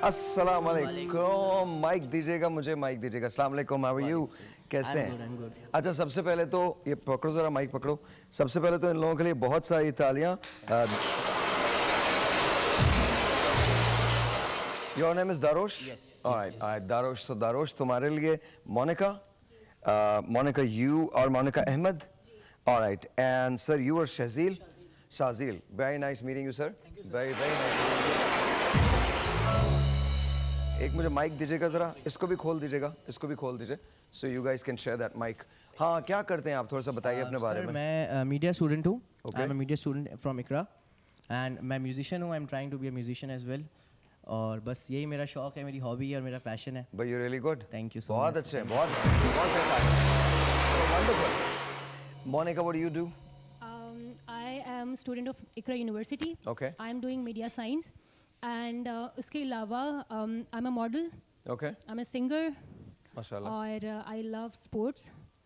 अस्सलाम वालेकुम। माइक दीजिएगा, मुझे माइक दीजिएगा। अस्सलाम वालेकुम, हाउ आर यू? कैसे हैं? अच्छा, सबसे पहले तो ये पकड़ो, जरा माइक पकड़ो। सबसे पहले तो इन लोगों के लिए बहुत सारी तालियां। Your name is Darosh? Alright, Darosh. तो दारोश तुम्हारे लिए मोनिका, मोनिका यू और Monica Ahmed. Alright, and sir you are Shazil. Shazil, very nice meeting you sir. Very very nice. एक मुझे माइक दीजिएगा जरा, इसको भी खोल दीजिएगा, इसको भी खोल दीजिए, so you guys can share that mic. हाँ, क्या करते हैं आप, थोड़ा सा बताइए अपने बारे में। मैं मीडिया स्टूडेंट हूँ। I am a media student from Iqra and मैं म्यूजिशियन हूँ। I am trying to be a musician as well. और बस यही मेरा शौक है, मेरी हॉबी है और मेरा पैशन है। But you really good. Thank you so बहुत मच। अच्छे, बहुत wonderful. Monica, what do you do? I am student of Ikra University. Okay. I am doing media science, and उसके अलावा I'm a model. Okay. I'm a singer. माशाल्लाह। और I love sports.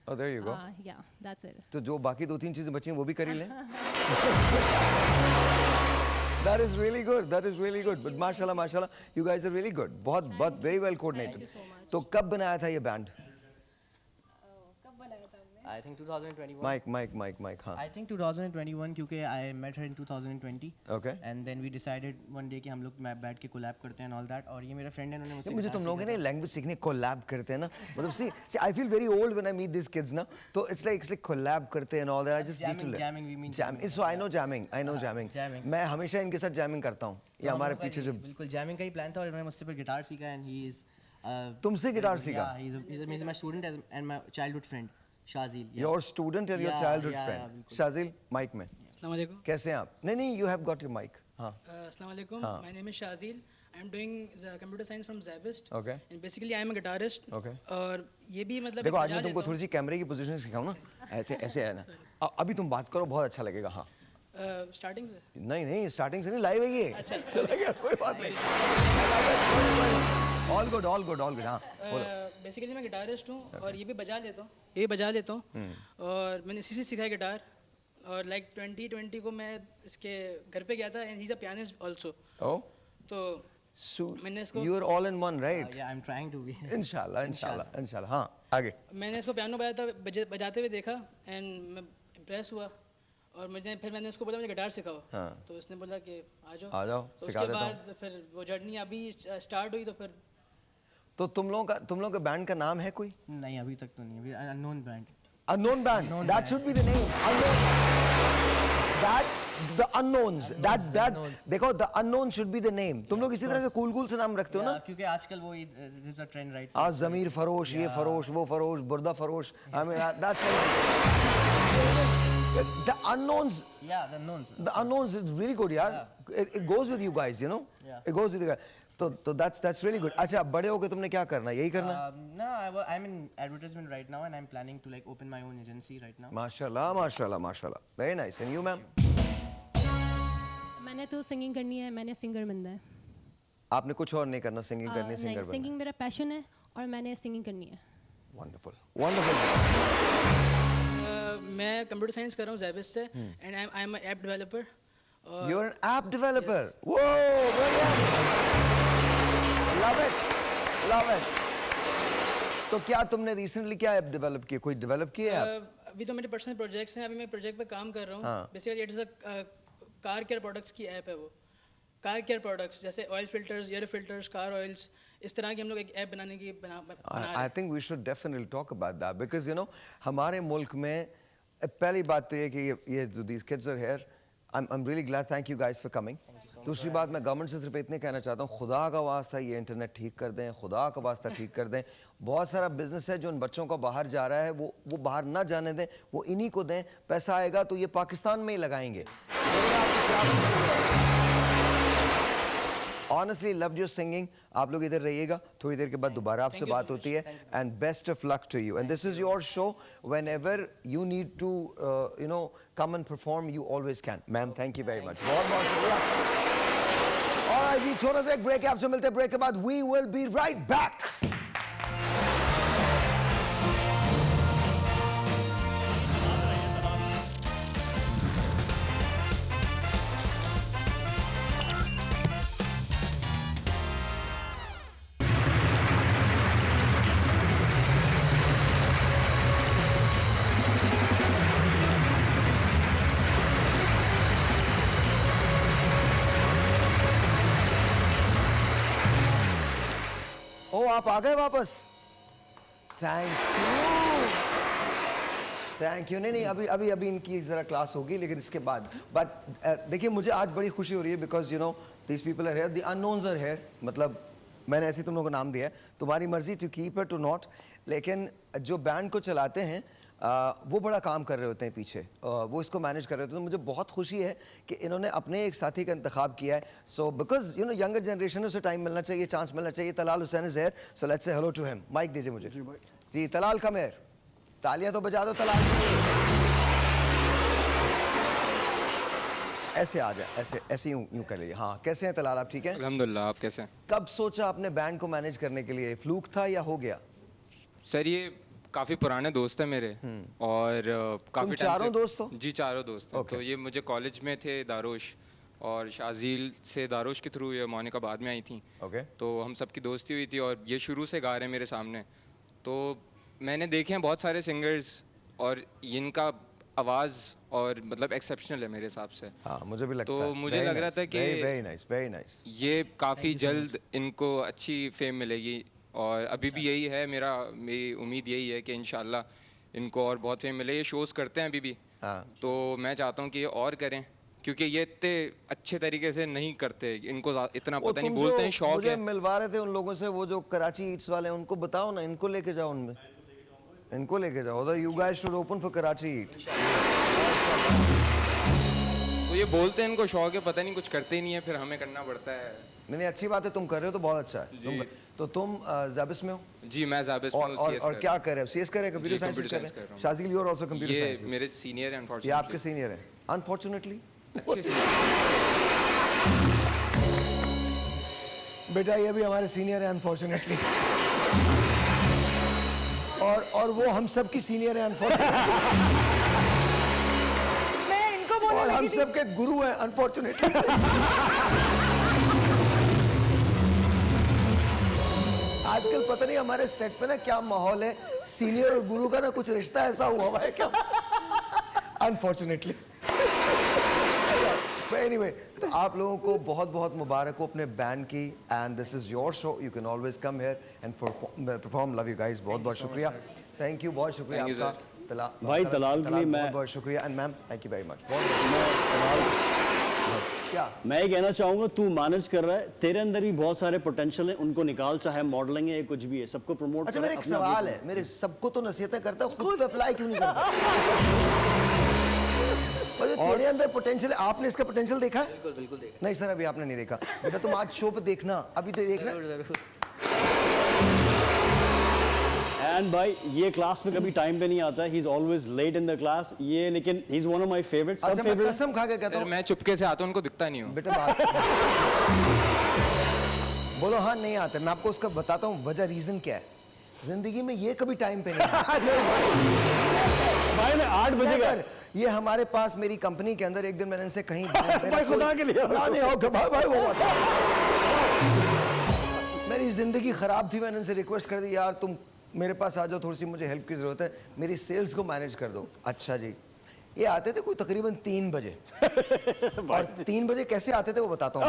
Oh, there you go. Yeah, that's it. तो जो बाकी दो तीन चीजें बची हैं वो भी कर ही लें। That is really good. That is really good. But माशाल्लाह माशाल्लाह, you guys are really good. बहुत बहुत very well coordinated. Thank you so much. तो कब बनाया था ये बैंड? कब बनाया था हमने? आई थिंक 2021। माइक हाँ। आई थिंक 2021 क्योंकि I met her in 2020। Okay. And then we decided one day कि हम लोग बैठ के कोलैब करते हैं एंड ऑल दैट। और ये मेरा फ्रेंड है, उन्होंने मुझसे मुझे तुम लोगों ने लैंग्वेज सीखने कोलैब करते हैं ना, मतलब see I feel very old when I meet this kids ना, तो इट्स लाइक कोलैब करते हैं all that. I just need to jamming, we mean jam. So I know jamming. मैं हमेशा इनके साथ जैमिंग करता हूँ। ये हमारे पीछे जो बिल्कुल जैमिंग का ही प्लान था और उन्होंने मुझसे फिर गिटार सीखा एंड ही इज तुमसे गिटार सीखा? He is my student and my childhood friend Shazil. Your student and your childhood friend बिल्कुल। शाजील, माइक में। अस्सलाम वालेकुम। कैसे हैं आप? नहीं, you have got your mike. हाँ। अस्सलाम वालेकुम। हाँ. My name is Shazil. I am doing computer science from Zabist. Okay. And basically I am a guitarist. Okay. और ये भी मतलब देखो, आज बजा मैं तुमको लेता थोड़ी सी कैमरे की पोजीशन सिखाऊं ना, ऐसे ऐसे है ना। अभी तुम बात करो, बहुत अच्छा लगेगा। हाँ। हूं, स्टार्टिंग से। नहीं, स्टार्टिंग से नहीं, लाइव है ये। अच्छा। चला गया, कोई बात नहीं। ऑल गुड हाँ। बेसिकली मैं गिटारिस्ट हूँ और ये भी बजा लेता हूँ, ये बजा लेता हूँ। और मैंने इसी से सीखा है गिटार। और लाइक 2020 को मैं इसके घर पे गया था and he is a pianist also. Oh, तो मैंने इसको you are all in one, right? या I am trying to be. इंशाल्लाह। हाँ, आगे। मैंने इसको पियानो बजाया था, बजाते हुए देखा एंड मैं इम्प्रेस हुआ। और फिर मैंने उसको बोला मुझे गिटार सिखाओ। हाँ. तो उसने बोला कि आ जाओ सिखा तो उसके देता हूँ। बाद फिर वो जर्नी अभी स्टार्ट हुई। तो फिर तो तुम लोगों के बैंड का नाम है कोई? नहीं, अभी तक तो नहीं, अभी unknown brand. Unknown band. That should be the name. The unknowns. देखो, the unknown should be the name. तुम लोग इसी तरह के कूल से नाम रखते हो ना? क्योंकि आजकल वो इज अ ट्रेंड राइट। आज ज़मीर फरोश, ये फरोश, वो फरोश, बुर्दा फरोश। I mean that's the unknowns. Yeah, the unknowns. The unknowns is really good, यार. It goes with you guys, you know. Yeah. It goes with you guys. तो that's really good. अच्छा, बड़े होके तुमने क्या करना है? यही करना है? No, I'm in advertisement right now and I'm planning to like open my own agency right now. माशाल्लाह. Very nice. And you, ma'am? मैंने तो सिंगिंग करनी है, मैंने सिंगर बनना है। आपने कुछ और नहीं करना, सिंगिंग करनी है, सिंगर नहीं, बनना सिंगिंग मेरा पैशन है और मैंने सिंगिंग करनी है। Wonderful. मैं कंप्यूटर साइंस कर रहा हूँ ज़ैबिस्ट से and I am app developer. You're an app developer. Whoa, brilliant. Love it. तो क्या तुमने रिसेंटली क्या ऐप डेवलप किया? कोई डेवलप किया ऐप? अभी तो मेरे पर्सनल प्रोजेक्ट्स हैं। अभी मैं प्रोजेक्ट पे काम कर रहा हूँ। हाँ. Basically it is a car care products की ऐप है वो। कार केयर प्रोडक्ट्स जैसे oil filters, air filters, car oils, इस तरह की हम लोग एक ऐप बनाने की बना रहे I हैं। think we should definitely talk about that because you know हमारे मुल्क में पहली बात तो ये कि ये these kids are here. I'm really glad. Thank you guys for coming. दूसरी बात, मैं गवर्नमेंट से सिर्फ इतने कहना चाहता हूँ, खुदा का वास्ता ये इंटरनेट ठीक कर दें, खुदा का वास्ता ठीक कर दें। बहुत सारा बिजनेस है जो उन बच्चों का बाहर जा रहा है, वो बाहर ना जाने दें, वो इन्हीं को दें। पैसा आएगा तो ये पाकिस्तान में ही लगाएंगे। Honestly, loved your singing. आप लोग इधर रहिएगा, थोड़ी देर के बाद दोबारा आपसे बात होती है। And best of luck to you. And this is your show. Whenever you need to, come and perform, you always can. Ma'am, thank you very much. बहुत शुक्रिया। Alright जी, छोटा सा एक ब्रेक है, आपसे मिलते हैं ब्रेक के बाद। We will be right back. ओ आप आ गए वापस, थैंक यू। नहीं अभी अभी अभी इनकी ज़रा क्लास होगी, लेकिन इसके बाद। बट देखिए मुझे आज बड़ी खुशी हो रही है because you know this people are here, the unknowns are here. मतलब मैंने ऐसे तुम लोगों को नाम दिया है, तुम्हारी मर्जी to keep it to not. लेकिन जो बैंड को चलाते हैं वो बड़ा काम कर रहे होते हैं पीछे, वो इसको मैनेज कर रहे होते हैं। तो मुझे बहुत खुशी है कि इन्होंने अपने एक साथी का इंतखाब किया है। So because you know younger generation उसे टाइम मिलना चाहिए, चांस मिलना चाहिए। Talal Hussain is here, so let's say hello to him. Mic दीजिए मुझे। जी तलाल कम हियर, तालियां तो बजा दो तलाल के लिए। ऐसे आ जाए, ऐसे ऐसे यूं कर लीजिए। हाँ कैसे हैं तलाल आप, ठीक है? अल्हम्दुलिल्लाह, आप कैसे हैं? कब सोचा आपने बैंड को मैनेज करने के लिए? फ्लूक था या हो गया? सर ये काफ़ी पुराने दोस्त हैं मेरे और काफ़ी टाइम चारों दोस्त हो? जी चारों दोस्त हैं। तो ये मुझे कॉलेज में थे दारोश, और शाजील से दारोश के थ्रू ये मोनिका बाद में आई थी। ओके। तो हम सबकी दोस्ती हुई थी और ये शुरू से गा रहे हैं मेरे सामने। तो मैंने देखे हैं बहुत सारे सिंगर्स और इनका आवाज़ और मतलब एक्सेप्शनल है मेरे हिसाब से। हाँ मुझे भी लगता तो है। मुझे लग रहा था कि वेरी नाइस। ये काफ़ी जल्द इनको अच्छी फेम मिलेगी, और अभी भी यही है मेरी उम्मीद यही है कि इंशाल्लाह इनको और बहुत फेम मिले। ये शोज़ करते हैं अभी भी, हाँ। तो मैं चाहता हूँ कि ये और करें, क्योंकि ये इतने अच्छे तरीके से नहीं करते, इनको इतना पता नहीं, बोलते हैं शौक मुझे है। मिलवा रहे थे उन लोगों से, वो जो कराची ईट्स वाले हैं, उनको बताओ ना, इनको लेके जाओ उनमें, इनको लेके जाओ। You guys should open for Karachi eat. तो ये बोलते हैं इनको शौक है, पता नहीं कुछ करते ही नहीं है, फिर हमें करना पड़ता है। नहीं अच्छी बात है, तुम कर रहे हो तो बहुत अच्छा है। तो तुम ज़ाबिस में हो? जी मैं ज़ाबिस में हूँ, CS और क्या कर रहे हो? CS कर रहे हैं, कंप्यूटर जी, साइंस computer कर science कर रहे रहा हैं? हूँ। Shajil you are also computer ये साइंस? मेरे सीनियर हैं ये अनफॉर्चुनेटली। आपके सीनियर हैं अनफॉर्चुनेटली? अच्छे सीनियर। बेटा ये भी हमारे सीनियर हैं अनफॉर्चुनेटली, और वो हम सब की सीनियर हैं अनफॉर्चुनेटली, और हम सब के गुरु हैं अनफॉर्चुनेटली। आजकल पता नहीं हमारे सेट पे ना क्या माहौल है, सीनियर और गुरु का ना कुछ रिश्ता ऐसा हुआ है क्या, अनफॉर्चुनेटली। एनीवे, तो आप लोगों को बहुत बहुत मुबारक हो अपने बैंड की, and this is your show, you can always come here and perform. Love you guys, बहुत बहुत शुक्रिया, थैंक यू, बहुत शुक्रिया Thank you, आपका। भाई, तलाल के लिए मैं- बहुत बहुत शुक्रिया, and ma'am thank you very much. क्या मैं ये कहना चाहूंगा, तू मैनेज कर रहा है, तेरे अंदर भी बहुत सारे पोटेंशियल हैं, उनको निकाल, चाहे मॉडलिंग है या कुछ भी है, सबको प्रमोट अच्छा कर। मेरा एक सवाल है, मेरे सबको तो नसीहतें करता है, खुद पे अप्लाई क्यों नहीं करता? और तेरे अंदर पोटेंशियल है, आपने इसका पोटेंशियल देखा है? बिल्कुल बिल्कुल देखा। नहीं सर अभी आपने नहीं देखा, बेटा तुम आज शो पे देखना, अभी तो देखना। एंड भाई ये क्लास में कभी टाइम पे नहीं आता है, he is always late in the class, ये लेकिन he is one of my favourite, सब अच्छा मैं फेवरेट। कसम खा के कहता सर हूँ मैं चुपके से आता हूँ, उनको दिखता नहीं हूँ। बेटा बात बोलो। हाँ नहीं आता, मैं आपको उसका बताता हूँ वजह, रीजन क्या है। जिंदगी में ये कभी टाइम पे नहीं आता। भाई मैं 8 बजे का, ये हमारे पास मेरी कंपनी के अंदर एक दिन मैंने इनसे कहीं भाई खुदा के लिए नहीं हो भाई वो बता। मेरी जिंदगी खराब थी, मैंने इनसे रिक्वेस्ट कर दी यार तुम मेरे पास आ जाओ, थोड़ी सी मुझे हेल्प की जरूरत है, मेरी सेल्स को मैनेज कर दो। अच्छा जी, ये आते थे कोई तकरीबन 3 बजे और 3 बजे कैसे आते थे वो बताता हूँ।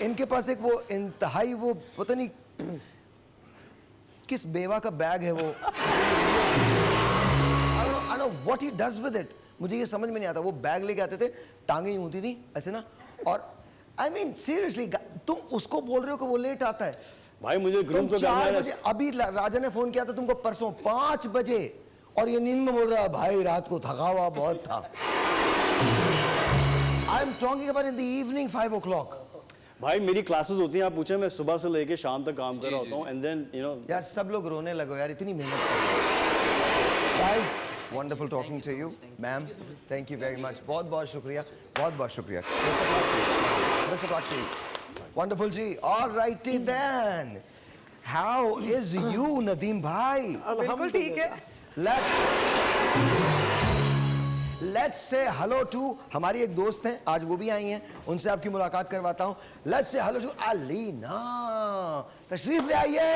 इनके पास एक वो इंतहाई वो पता नहीं किस बेवा का बैग है वो, I don't know what he does with it, मुझे ये समझ में नहीं आता। वो बैग लेके आते थे, टांगे यूं होती थी ऐसे ना, और I mean seriously तुम उसको बोल रहे हो कि वो लेट आता है। भाई मुझे ग्रुप को 4 बजे, अभी राजा ने फोन किया था तुमको परसों 5 बजे, और ये नींद में बोल रहा है भाई रात को थका हुआ बहुत था। I am talking about in the evening 5 o'clock। भाई मेरी क्लासेस होती हैं, आप पूछे, मैं सुबह से लेके शाम तक काम कर रहा होता हूँ, एंड देन यू नो। यार सब लोग रोने लगो यार, इतनी मेहनत कर रहे हो। Guys, wonderful talking to you, ma'am. Thank you very much. बहुत बहुत शुक्रिया, बहुत बहुत शुक्रिया। Best of luck to you. Wonderful ji. All righty then. How is you, Nadeem भाई? बिल्कुल ठीक है। Let's say hello to हमारी एक दोस्त हैं, आज वो भी आई हैं, उनसे आपकी मुलाकात करवाता हूँ। Let's say hello to Alina, तशरीफ ले आइए।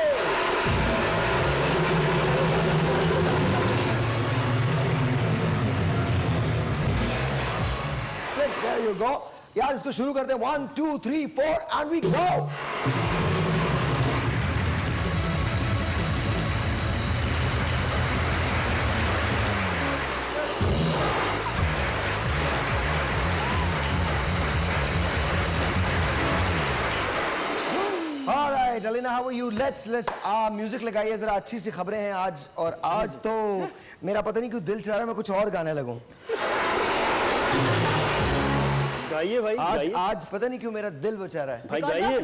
There you go. यार इसको शुरू करते हैं 1 2 3 4 and we go Alright, Alina, how are you? Let's music लगाइए जरा, अच्छी सी खबरें हैं आज। और आज तो मेरा पता नहीं क्यों दिल चाह रहा है मैं कुछ और गाने लगूं। गाइए भाई, गाइए। आज पता नहीं क्यों मेरा दिल वो चाह रहा है। भाई गाइए। I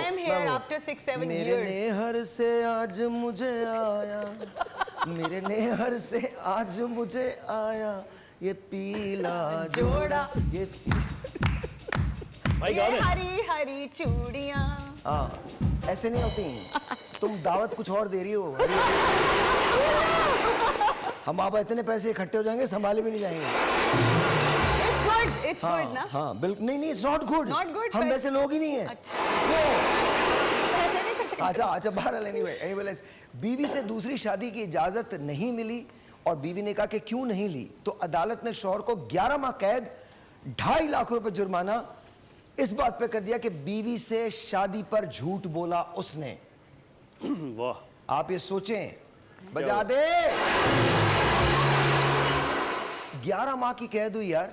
am here after 6-7 मेरे years. नेहर से आज मुझे आया, मेरे नेहर से आज मुझे आया ये पीला जोड़ा, ये भाई गा दे। हरी हरी चूड़ियां। हाँ, ऐसे नहीं होती। तुम दावत कुछ और दे रही हो। हम आप इतने पैसे इकट्ठे हो जाएंगे संभाले भी नहीं जाएंगे। It's good ना? हाँ बिल्कुल नहीं, it's not good. Not good, हम but- वैसे लोग ही नहीं है। अच्छा। पैसे नहीं इकट्ठे अच्छा बहरहाल एनीवे बीवी से दूसरी शादी की इजाजत नहीं मिली और बीवी ने कहा कि क्यों नहीं ली, तो अदालत ने शौहर को 11 माह कैद 2.5 लाख रुपए जुर्माना इस बात पे कर दिया कि बीवी से शादी पर झूठ बोला उसने। वाह। आप ये सोचें, बजा दे। 11 माह की कैद हुई यार।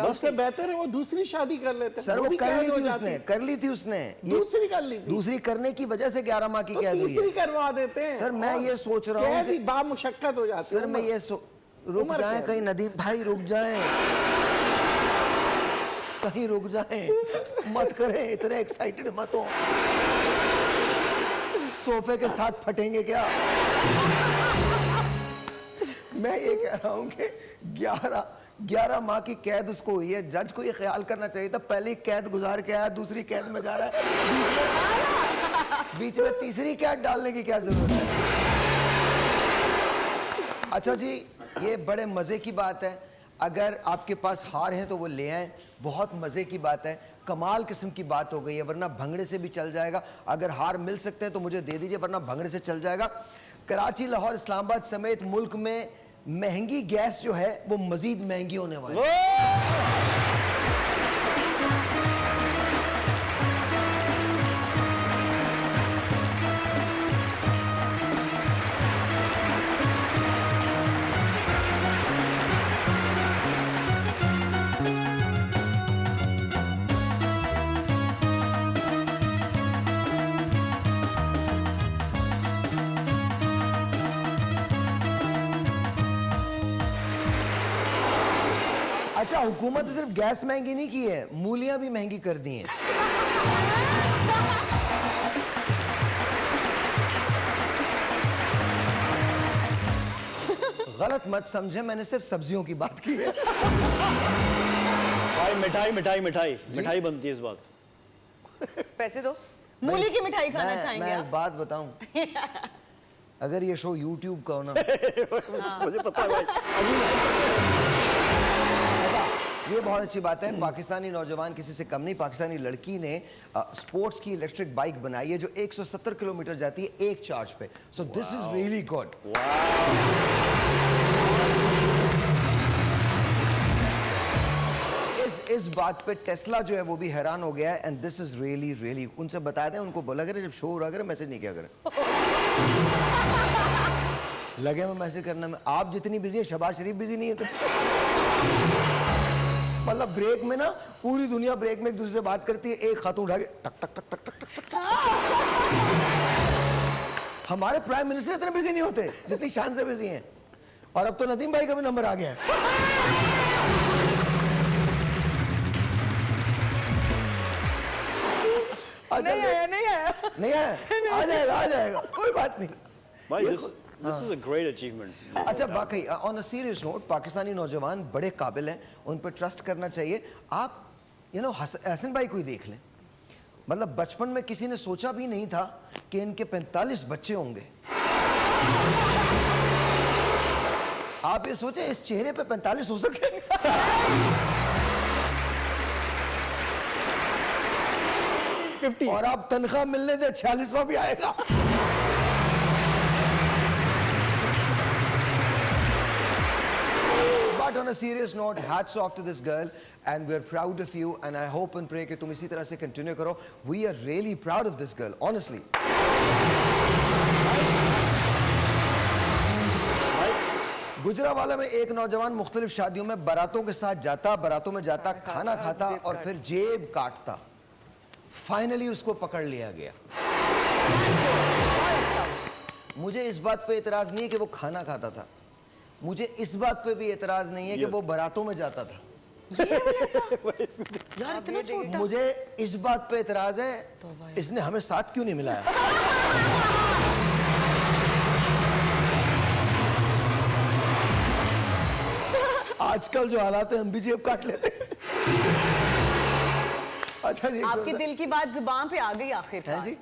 उससे बेहतर है वो दूसरी शादी कर लेते हैं। सर वो भी कर कैद ली हो थी जाती उसने, है। कर ली थी उसने। दूसरी कर ली थी। दूसरी करने की वजह से 11 माह की तो कैद हुई तीसरी है। करवा देते हैं। सर मैं और ये सोच रहा हूँ कैद ही कि बामुशक्कत हो जाती है। सर मैं ये रुक उम्र जाएं कैद। कहीं, नदीम भाई रुक जाएं, कहीं रुक जाएं, मत करें, इतने एक्साइटेड मत हो। सोफे के साथ फटेंगे क्या? मैं ये कह रहा हूं कि 11 माह की कैद उसको हुई है। जज को ये ख्याल करना चाहिए था, पहली कैद गुजार के आया, दूसरी कैद में जा रहा है, बीच में तीसरी कैद डालने की क्या जरूरत है? अच्छा जी, ये बड़े मजे की बात है। अगर आपके पास हार है तो वो ले आए, बहुत मजे की बात है, कमाल किस्म की बात हो गई है। वरना भंगड़े से भी चल जाएगा। अगर हार मिल सकते हैं तो मुझे दे दीजिए, वरना भंगड़े से चल जाएगा। कराची, लाहौर, इस्लामाबाद समेत मुल्क में महंगी गैस जो है वो मजीद महंगी होने वाली है। अच्छा, हुकूमत ने सिर्फ गैस महंगी नहीं की है, मूलियां भी महंगी कर दी हैं। गलत मत समझे, मैंने सिर्फ सब्जियों की बात की है। भाई मिठाई बनती है इस बात। पैसे दो। मूली की मिठाई खाना चाहेंगे मैं आप? एक बात बताऊं, अगर ये शो YouTube का हो ना, मुझे पता है भाई। ये बहुत अच्छी बात है। पाकिस्तानी नौजवान किसी से कम नहीं, पाकिस्तानी लड़की ने स्पोर्ट्स की इलेक्ट्रिक बाइक बनाई है जो 170 किलोमीटर जाती है एक चार्ज पे। So this is really good. इस बात पे टेस्ला जो है वो भी हैरान हो गया है and this is really really. उनसे बता दें, उनको बोला करें जब शो हो रहा करें मैसेज नहीं किया करें। लगे मैं मैसेज करना में, आप जितनी बिजी है शहबाज शरीफ बिजी नहीं है तो। मतलब ब्रेक में ना पूरी दुनिया ब्रेक में एक दूसरे से बात करती है, एक खातून उठा के टक टक टक टक टक टक टक। हमारे प्राइम मिनिस्टर इतने बिजी नहीं होते जितनी शान से बिजी हैं। और अब तो नदीम भाई का भी नंबर आ गया है। नहीं आया, नहीं आया। नहीं है, आ जाएगा कोई बात नहीं भाई this is a great achievement. अच्छा वाकई on a serious note, Pakistani नौजवान बड़े काबिल हैं, उन पर ट्रस्ट करना चाहिए। आप हसन भाई को ही देख लें, मतलब बचपन में किसी ने सोचा भी नहीं था कि इनके 45 बच्चे होंगे। आप ये सोचें इस चेहरे पे 45 हो सकते हैं। और आप तनख्वाह मिलने दे 46वां भी आएगा। But on a serious note, hats off to this girl, and we're proud of you. And I hope and pray कि तुम इसी तरह से continue करो. We are really proud of this girl, honestly. Gujranwala में एक नौजवान मुख्तलिफ शादियों में बारातों के साथ जाता, बारातों में जाता, खाना खाता और फिर जेब काटता. फाइनली उसको पकड़ लिया गया. मुझे इस बात पे इतराज नहीं है कि वो खाना खाता था. मुझे इस बात पे भी इतराज नहीं है कि वो बारातों में जाता था. यार इतना छोटा. मुझे इस बात पे इतराज है इसने हमें साथ क्यों नहीं मिलाया. आजकल जो हालात है हम भी जेब काट लेते हैं. अच्छा जी, आपके दिल की बात जुबान पे आ गई आखिर. है जी.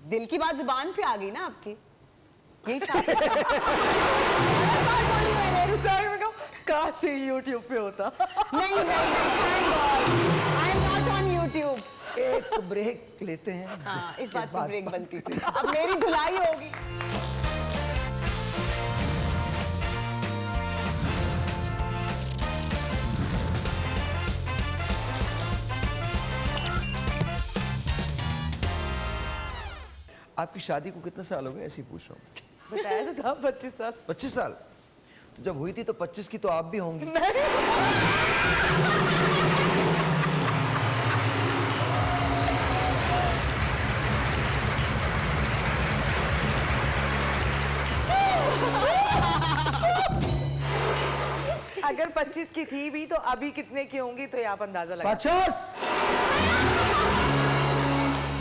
दिल की बात जुबान पे आ गई ना आपकी. यही चाहते काश यूट्यूब पे होता. नहीं I am not on YouTube. एक ब्रेक लेते हैं. हाँ, इस बात पे ब्रेक बनती थी. अब मेरी धुलाई होगी. आपकी शादी को कितने साल हो गए ऐसे ही पूछ रहा हूँ. बताया तो था 25 साल. 25 साल. तो जब हुई थी तो 25 की तो आप भी होंगी. अगर 25 की थी भी तो अभी कितने की होंगी तो आप अंदाजा लगा. 50.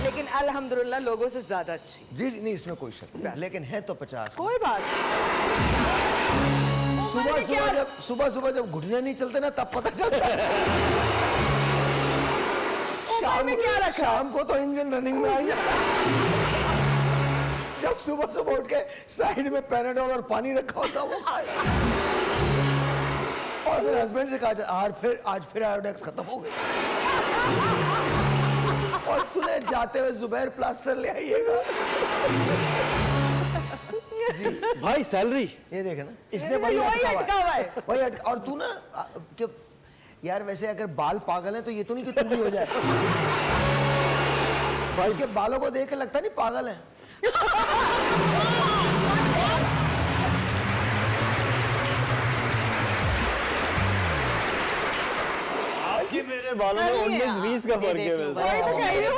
लेकिन अल्हम्दुलिल्लाह लोगों से ज्यादा अच्छी. जी जी, नहीं इसमें कोई शक नहीं, लेकिन है तो 50. कोई बात सुबह जब घुटने नहीं चलते ना तब पता चलता है. शाम को तो इंजन रनिंग में आ जाता है. जब सुबह उठ के साइड में पैराडोल और पानी रखा होता वो खाए और फिर हस्बैंड से कहा आज फिर आयोडेक्स खत्म हो गई और सुने जाते हुए जुबैर प्लास्टर ले आइएगा. भाई सैलरी ये देखे ना, इसने वही अटका हुआ है. वही अटका. और तू ना कि यार वैसे अगर बाल पागल है तो ये तो नहीं कि तू भी हो जाए. भाई इसके बालों को देख के लगता नहीं पागल है. आपके मेरे बालों में 19-20 का फर्क है. वही तो कह रही हूँ.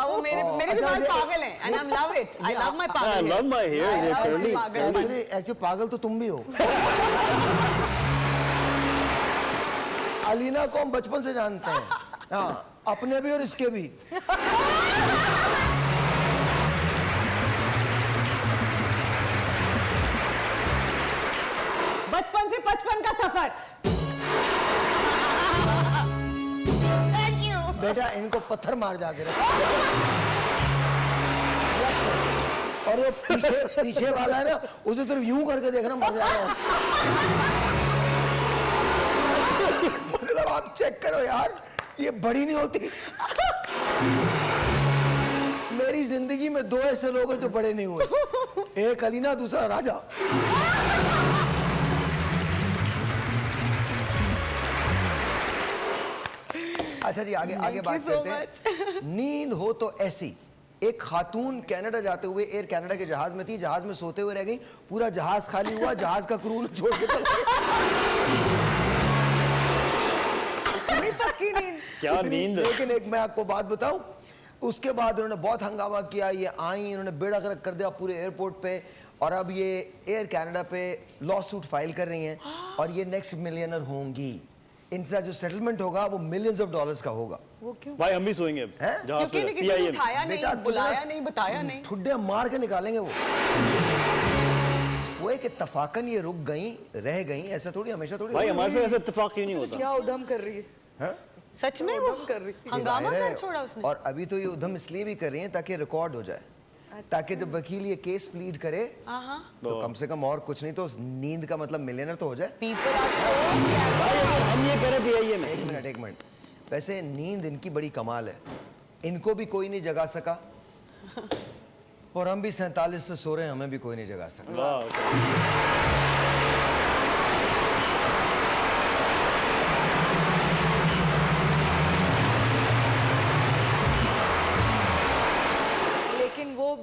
वो मेरे भी बाल पागल हैं and I love it. I love my I पागल. love my hair. ये curly. एक्चुअली पागल तो तुम भी हो. अलीना को हम बचपन से जानते हैं. हाँ, अपने भी और इसके भी. बचपन से 55 का सफर. बेटा इनको पत्थर मार जाके रख. और वो पीछे वाला है ना उसे सिर्फ यूं करके देखना मर जाएगा. मतलब आप चेक करो यार, ये बड़ी नहीं होती. मेरी जिंदगी में 2 ऐसे लोग हैं जो बड़े नहीं हुए. एक अलीना, दूसरा राजा. अच्छा जी, आगे बात करते हैं. नींद हो तो ऐसी. एक खातून कनाडा जाते हुए एयर कनाडा के जहाज में थी. जहाज में सोते हुए रह गई. पूरा जहाज खाली हुआ. जहाज का क्रू छोड़ के चला गया. क्या नींद. लेकिन एक मैं आपको बात बताऊं, उसके बाद उन्होंने बहुत हंगामा किया. ये आई, इन्होंने बेड़ा गर्क कर दिया पूरे एयरपोर्ट पे. और अब ये एयर कनाडा पे लॉ सूट फाइल कर रही हैं और ये नेक्स्ट मिलियनर होंगी. इनका जो सेटलमेंट होगा वो मिलियंस ऑफ डॉलर्स का होगा. वो क्यों? भाई हम भी सोएंगे जहाज क्योंकि पे. किसी ने उठाया बेटा, नहीं, बुलाया नहीं, बताया नहीं. ठुड्डे मार के निकालेंगे वो एक इत्तफाकन ये रुक गई, रह गई. ऐसा थोड़ी हमेशा थोड़ी. भाई हमारे साथ ऐसा इत्तेफाक क्यों नहीं होता. क्या उधम कर रही है. सच में वो कर रही है. हंगामा कर छोड़ा उसने. और अभी तो ये उधम इसलिए भी कर रही है ताकि रिकॉर्ड हो जाए. ताकि जब वकील ये केस प्लीड करे तो कम से कम और कुछ नहीं तो नींद का मतलब मिलियनर तो हो जाए. हम ये कह रहे पीआईए में. एक मिनट. वैसे नींद इनकी बड़ी कमाल है. इनको भी कोई नहीं जगा सका और हम भी 47 से सो रहे हैं, हमें भी कोई नहीं जगा सका.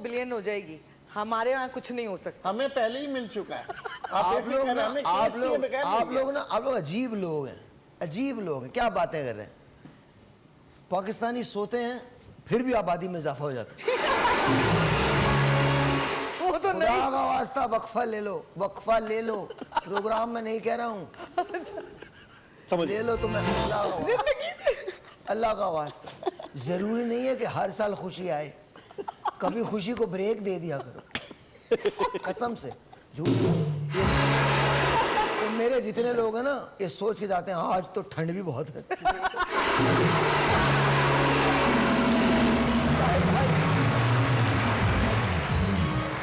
बिलियन हो जाएगी, हमारे यहाँ कुछ नहीं हो सकता। हमें पहले ही मिल चुका है। आप लोग ना हमें आप केस किए लोग बगैर आप मिल लोग ना आप लोग अजीब लोग हैं, अजीब लोग हैं। क्या बातें कर रहे हैं? पाकिस्तानी सोते हैं फिर भी आबादी में इजाफा हो जाता है। वो तो खुदा का वास्ता वक्फा ले लो, वक्फा ले लो। प्रोग्राम में नहीं कह रहा हूँ, समझ ले लो तुम्हें। अल्लाह का वास्ता, जरूरी नहीं है कि हर साल खुशी आए, कभी खुशी को ब्रेक दे दिया करो। कसम से झूठ तो मेरे जितने लोग हैं ना ये सोच के जाते हैं आज तो ठंड भी बहुत है।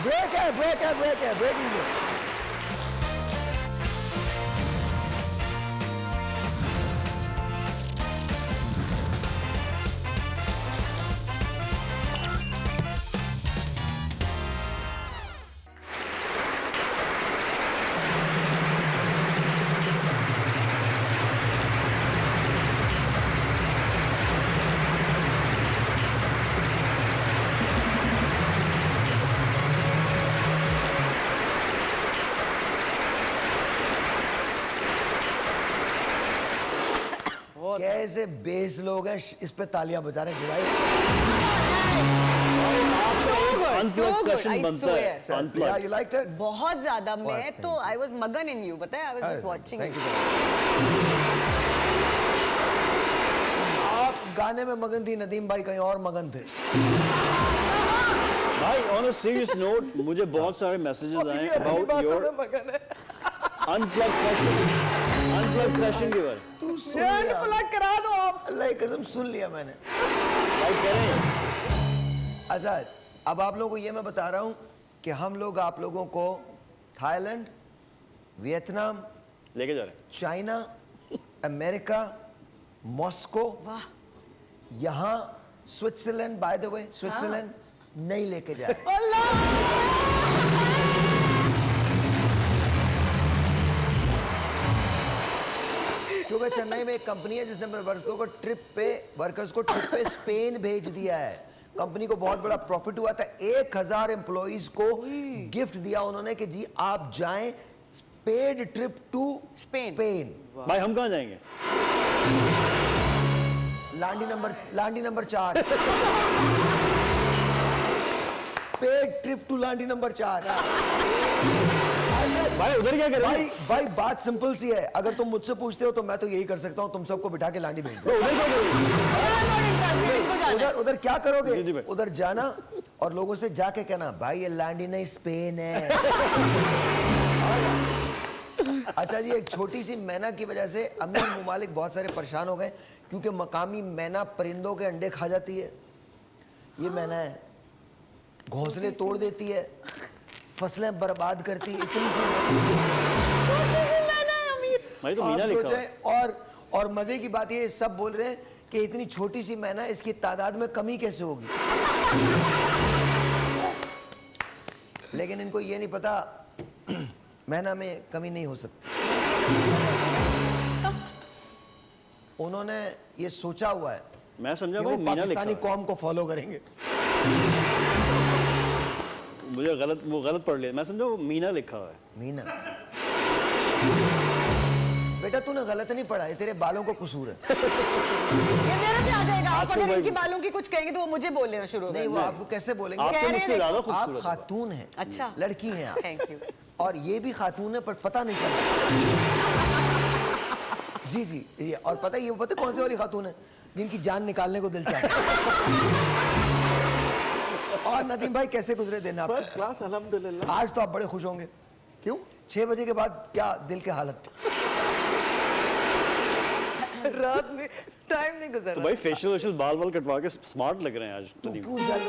ब्रेक है, ब्रेक है, ब्रेक है, ब्रेक लीजिए। कैसे बेस लोग हैं इस पे तालियां बजा रहे हैं भाई। अनप्लग सेशन बनता है। Yeah, unplug you liked it? बहुत ज्यादा। मैं thank तो आई वाज मगन इन यू, पता है, I was just watching. Thank you. आप गाने में मगन थी, नदीम भाई कहीं और मगन थे। भाई ऑन अ सीरियस नोट मुझे बहुत सारे मैसेजेस आए अबाउट योर अनप्लग सेशन के बारे में। तू सुन लिया? अनप्लग करा दो आप। अल्लाह की कसम सुन लिया मैंने। भाई कह रहे हैं अच्छा, अब आप लोगों को ये मैं बता रहा हूँ कि हम लोग आप लोगों को थाईलैंड, वियतनाम, लेके जा रहे हैं। चाइना, अमेरिका, मॉस्को, यहाँ Switzerland, by the way Switzerland नहीं लेके जा रहे। क्योंकि चेन्नई में एक कंपनी है जिसने अपने वर्कर्स को ट्रिप पे स्पेन भेज दिया है। कंपनी को बहुत बड़ा प्रॉफिट हुआ था। 1000 एम्प्लॉइज को गिफ्ट दिया उन्होंने कि जी आप जाएं पेड ट्रिप टू स्पेन। भाई हम कहाँ जाएंगे? Landhi number 4। Paid trip to Landhi number 4। भाई उधर क्या करेंगे? भाई बात सिंपल सी है, अगर तुम मुझसे पूछते हो तो मैं तो यही कर सकता हूँ, तुम सबको बिठा के लांडी भेज दो। उधर क्या करेंगे? उधर क्या जी, जी करोगे? भाई। उधर जाना और लोगों से जाके कहना भाई ये लांडी नहीं स्पेन है। अच्छा जी, एक छोटी सी मैना की वजह से अमीर मुमालिक बहुत सारे परेशान हो गए क्योंकि मकामी मैना परिंदों के अंडे खा जाती है। ये मैना है, घोंसले तोड़ देती है, फसलें बर्बाद करती है। इतनी सी भाई तो मीना लिखा हुआ है। और मजे की बात ये सब बोल रहे हैं कि इतनी छोटी सी मैना, इसकी तादाद में कमी कैसे होगी। लेकिन इनको ये नहीं पता मैना में कमी नहीं हो सकती। उन्होंने ये सोचा हुआ है मैं समझा कि भाई वो मीना लिखा पाकिस्तानी हुआ है। कौम को फॉलो करेंगे। मुझे वो गलत पढ़ लिया। मैं समझा वो मीना लिखा हुआ है। मीना बेटा तूने गलत नहीं पढ़ा, ये तेरे बालों को कसूर है। ये मेरे से आ जाएगा। आप आजकल अगर भाई- इनकी बालों की कुछ कहेंगे तो वो मुझे बोल लेना शुरू हो नहीं, वो गए। आपको कैसे बोलेंगे? आप कह तो रहे मुझसे हैं ज्यादा आप खूबसूरत हो। खातून हैं। अच्छा। लड़की हैं आप। Thank you. और ये भी खातून है पर पता नहीं चलता। जी जी, ये और पता है, ये पता कौन सी वाली खातून है जिनकी जान निकालने को दिल चाहता है। और नदीम भाई कैसे गुजरे दिन आप? फर्स्ट क्लास अल्हम्दुलिल्लाह। आज तो आप बड़े खुश होंगे। क्यों? 6 बजे के बाद क्या दिल के हालत? रात में टाइम नहीं गुजर तो रहा। भाई फेशियल बाल वाल कटवा के स्मार्ट लग रहे हैं आज। तू नदीम। क्यों जल?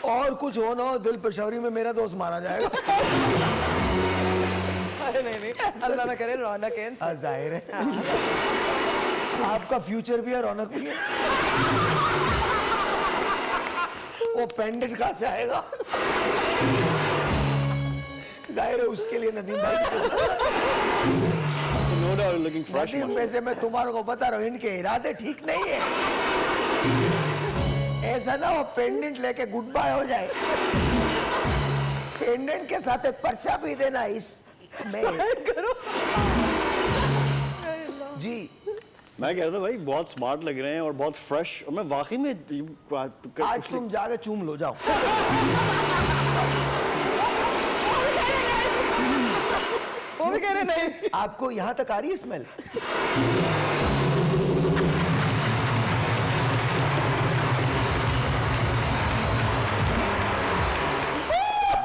और कुछ हो ना हो, दिल पेशावरी में मेरा दोस्त मारा जाएगा। अरे नहीं अल्लाह ना करे रौनक है इनसे। जाहिर है। आपका फ्यूचर भी है, रौनक भी है। वो पेंडेंट कहाँ से आएगा? जाहिर है उसके लिए नदीम भाई No doubt you're looking fresh. Nadeem, वैसे मैं तुम्हारे को बता रहा हूँ, इनके इरादे ठीक नहीं है। ऐसा ना वो पेंडेंट लेके गुड बाय हो जाए। पेंडेंट के साथ एक पर्चा भी देना इस में। जी मैं कह रहा था भाई बहुत स्मार्ट लग रहे हैं और बहुत फ्रेश, और मैं वाकई में आज तुम जाके चूम लो, जाओ। वो भी कह रहे नहीं। आपको यहाँ तक आ रही है स्मेल?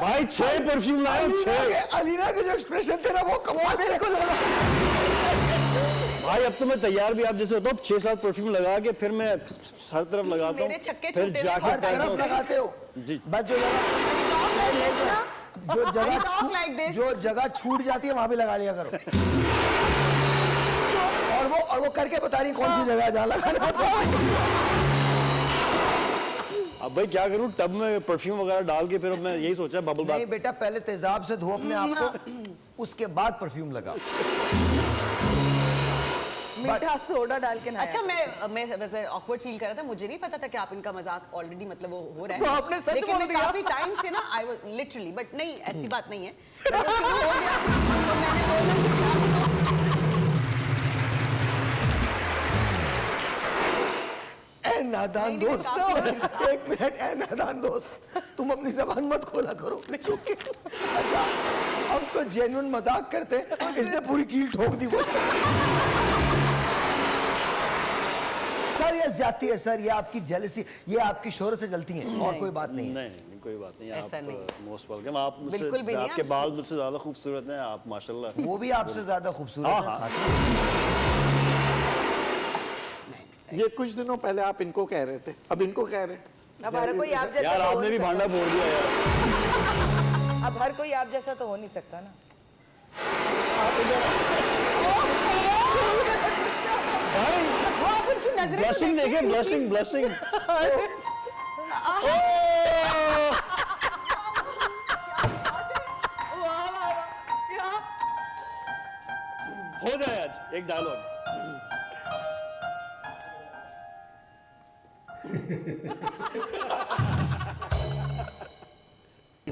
भाई 6 परफ्यूम लाए, 6। अलीना के जो एक्सप्रेशन थे ना वो कमाल बिल्कुल भाई अब तो मैं तैयार भी आप जैसे होता हूँ, 6-7 परफ्यूम लगा के फिर मैं हर तरफ लगाता हूँ, मेरे छक्के फिर छूटे जाके हर पहनता तरफ हूँ। लगाते हो जी। बस जो जगह छूट जाती है वहां भी लगा लिया करो। और वो करके बता रही कौन सी जगह जहाँ लगाना है। अब भाई क्या करूँ, टब में परफ्यूम वगैरह डाल के फिर अब मैं यही सोचा बबल नहीं बाथ। बेटा, पहले तेजाब से धो अपने आप को, उसके बाद परफ्यूम लगा। मीठा सोडा डाल के अच्छा मैं वैसे ऑकवर्ड फील कर रहा था, मुझे नहीं पता था कि आप इनका मजाक ऑलरेडी मतलब वो हो रहा है। तो आपने सच लेकिन बोल मैं दिया। काफी टाइम से ना आई वाज लिटरली, बट नहीं ऐसी बात नहीं है। But वो शुरू हो गया, तो मैंने बोला कि ए नादान नहीं, दोस्त, काफी- एक मिनट, ए नादान दोस्त, तुम अपनी जबान मत खोला करो। चुप। अच्छा हम तो जेन्युइन मजाक करते, इसने पूरी कील ठोक दी वो। सर ये ज्यादती है सर, ये आपकी जेलसी, ये आपकी शोहरत से जलती है और कोई बात नहीं है। नहीं कोई बात नहीं, ऐसा आप नहीं। Most welcome. आप बिल्कुल भी मुझसे, नहीं, आपके आप- बाल मुझसे ज्यादा खूबसूरत हैं आप, माशाल्लाह। वो भी आपसे ज्यादा खूबसूरत हाँ, है। हाँ। ये कुछ दिनों पहले आप इनको कह रहे थे, अब इनको कह रहे हैं। अब हर कोई आप जैसा यार तो हो आपने भी नहीं भांडा फोड़ दिया यार। सकता। अब हर कोई आप जैसा तो हो नहीं सकता ना। वो आप उनकी नजरें तो ब्लशिंग देखिए, देखिए, उनकी- ब्लशिंग। हो जाए आज एक डायलॉग।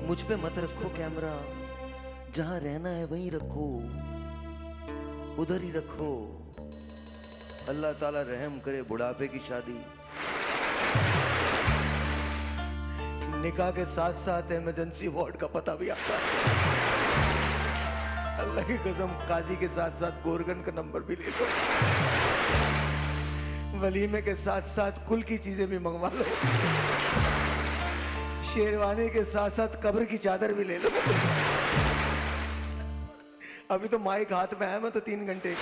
मुझ पे मत रखो कैमरा, जहां रहना है वहीं रखो, उधर ही रखो। अल्लाह ताला रहम करे बुढ़ापे की शादी। निकाह के साथ साथ इमरजेंसी वार्ड का पता भी आता है। अल्लाह की कसम, काजी के साथ साथ गोरगन का नंबर भी ले लो। वलीमे के साथ साथ कुल की चीजें भी मंगवा लो। शेरवानी के साथ साथ कब्र की चादर भी ले लो। अभी तो माइक हाथ में है, मैं तो 3 घंटे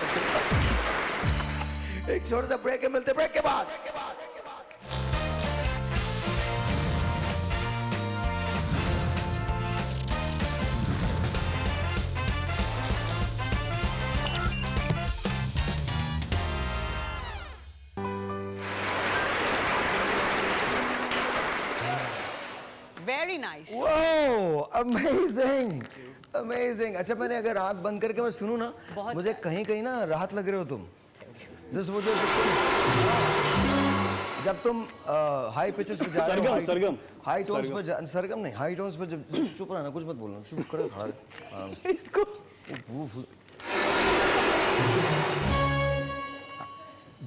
एक छोटा सा ब्रेक है, मिलते ब्रेक के बाद। Very nice. Wow, amazing, amazing। अच्छा मैंने अगर आंख बंद करके मैं सुनूं ना, बहुत मुझे कहीं कहीं ना राहत लग रहे हो तुम। जस्ट मुझे जब तुम हाई पिचेस पे जा रहे हो, सरगम हाई टोन्स पे सरगम नहीं, हाई टोन्स पे जब चुप रहना, कुछ मत बोलना, चुप करो खड़ा आराम से। इसको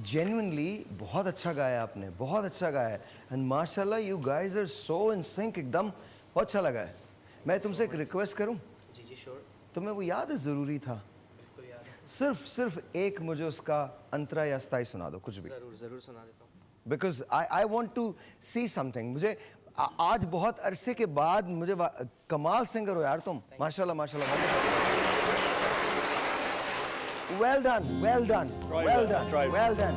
जेन्युइनली बहुत अच्छा गाया आपने, बहुत अच्छा गाया है। एंड माशाल्लाह you guys are so in sync, एकदम बहुत अच्छा लगा है। मैं तुमसे एक रिक्वेस्ट करूं? जी जी श्योर, तुम्हें वो याद है, ज़रूरी था। बिल्कुल याद है। सिर्फ एक मुझे उसका अंतरा या स्थाई सुना दो, कुछ भी। ज़रूर ज़रूर सुना देता हूँ। Because I want to see something. मुझे आज बहुत अरसे के बाद मुझे कमाल सिंगर हो यार तुम, माशाल्लाह माशाल्लाह। Well done, well done, well done, well done.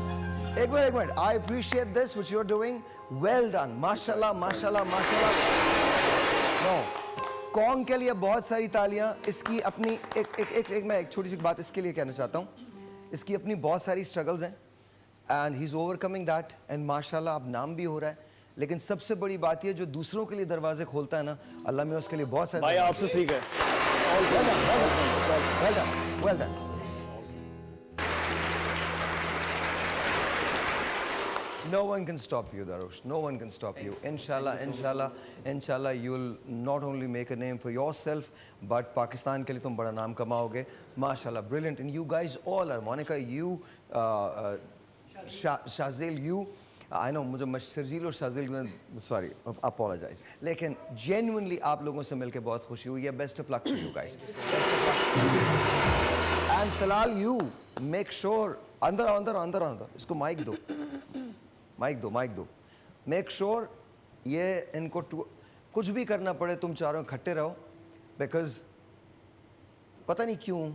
एक मिनट, I appreciate this which you are doing, well done, माशाल्लाह माशाल्लाह माशाल्लाह। नो, कॉन्ग के लिए बहुत सारी तालियां। इसकी अपनी मैं एक छोटी सी बात इसके लिए कहना चाहता हूँ। इसकी अपनी बहुत सारी स्ट्रगल्स हैं, and he is overcoming that and माशाल्लाह अब नाम भी हो रहा है। लेकिन सबसे बड़ी बात ये जो दूसरों के लिए दरवाजे खोलता है ना, अल्लाह में उसके लिए बहुत सारे भाई आपसे सीखा है। well done. No one can stop you, Darush. No one can stop you. Inshallah, you'll not only make a name for yourself, but Pakistan के लिए तुम बड़ा नाम कमाओगे. Mashallah, brilliant. And you guys all are. Monica, you, Shazil, you. I know मुझे शर्जील और शाजिल में sorry, apologize. लेकिन genuinely आप लोगों से मिलके बहुत खुशी हुई है. Best of luck to you guys. And Talal, you make sure अंदर इसको माइक दो. माइक दो. मेक श्योर ये इनको कुछ भी करना पड़े तुम चारों इकट्ठे रहो, बिकॉज पता नहीं क्यों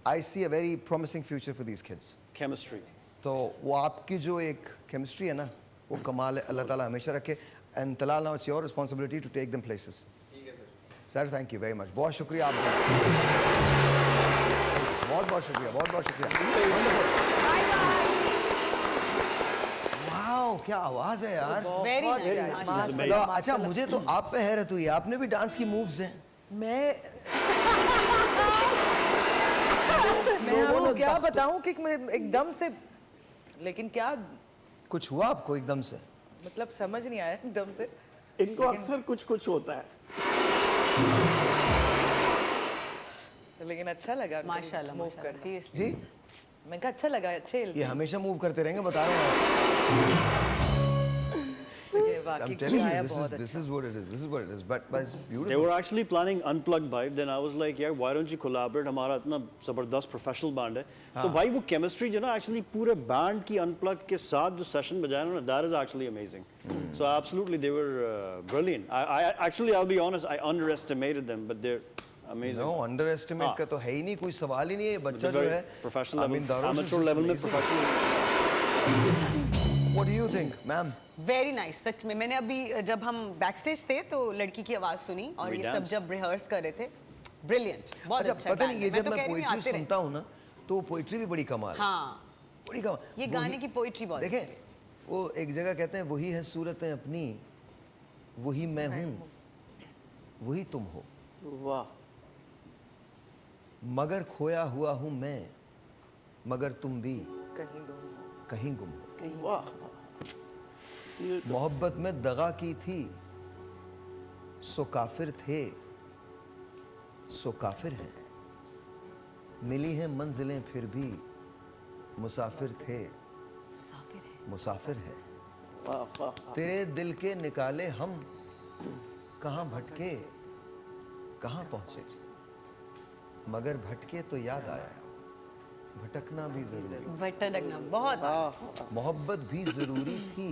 I see a very promising future for these kids. Chemistry तो वो आपकी जो एक केमिस्ट्री है ना, वो कमाल है. अल्लाह ताला हमेशा रखे. And Talal, now it's your responsibility to take them places. Sir thank you very much. बहुत शुक्रिया आपका. बहुत शुक्रिया. क्या आवाज है यार. Very nice. अच्छा, मुझे तो आप पे हैरत हुई. आपने भी डांस की मूव्स हैं. मैं आपको क्या बताऊं कि मैं एकदम से, लेकिन क्या कुछ हुआ आपको एकदम से? मतलब समझ नहीं आया एकदम से. इनको अक्सर कुछ होता है. लेकिन अच्छा लगा माशाल्लाह मूव कर. सीरियसली जी, मैं कहा अच्छा लगा. अच्छे ये हमेशा मूव करते रहेंगे, बता रहे हैं. I'm telling you, this is what it is. But it's beautiful. They were actually planning Unplugged vibe. Then I was like, यार, why don't you collaborate? हमारा इतना जबरदस्त प्रोफेशनल बैंड है. तो भाई वो केमिस्ट्री जो ना actually पूरे बैंड की Unplugged के साथ जो सेशन बजाया ना, that is actually amazing. So absolutely they were brilliant. I'll be honest, I underestimated them, but they're amazing. No, underestimate का तो है ही नहीं, कोई सवाल ही नहीं है. बच्चा जो है professional level, Darush is amateur level में amazing. professional. What do you think, ma'am? Very nice. सच में मैंने अभी जब हम बैक स्टेज थे तो लड़की की आवाज सुनी और We ये सब danced. जब रिहर्स कर रहे थे. ब्रिलियंट. बहुत अच्छा. पता नहीं, ये जब मैं कह रही हूँ, पोइट्री आते रहे. सुनता हूँ ना, तो पोइट्री भी बड़ी कमाल है. हाँ, बड़ी कमाल. ये गाने की पोइट्री बहुत देखें, वो एक जगह कहते हैं, वही है सूरतें अपनी, वही मैं हूँ, वही तुम हो, वाह. मगर खोया हुआ हूँ मैं, मगर तुम भी कहीं गुम हो. वाह. मोहब्बत में दगा की थी, सो काफिर थे, सो काफिर हैं. मिली हैं मंजिलें फिर भी, मुसाफिर थे, मुसाफिर है. वाह वाह. तेरे दिल के निकाले हम, कहाँ भटके, कहाँ पहुंचे, मगर भटके तो याद आया, भटकना भी जरूरी, भटकना बहुत. मोहब्बत भी जरूरी थी,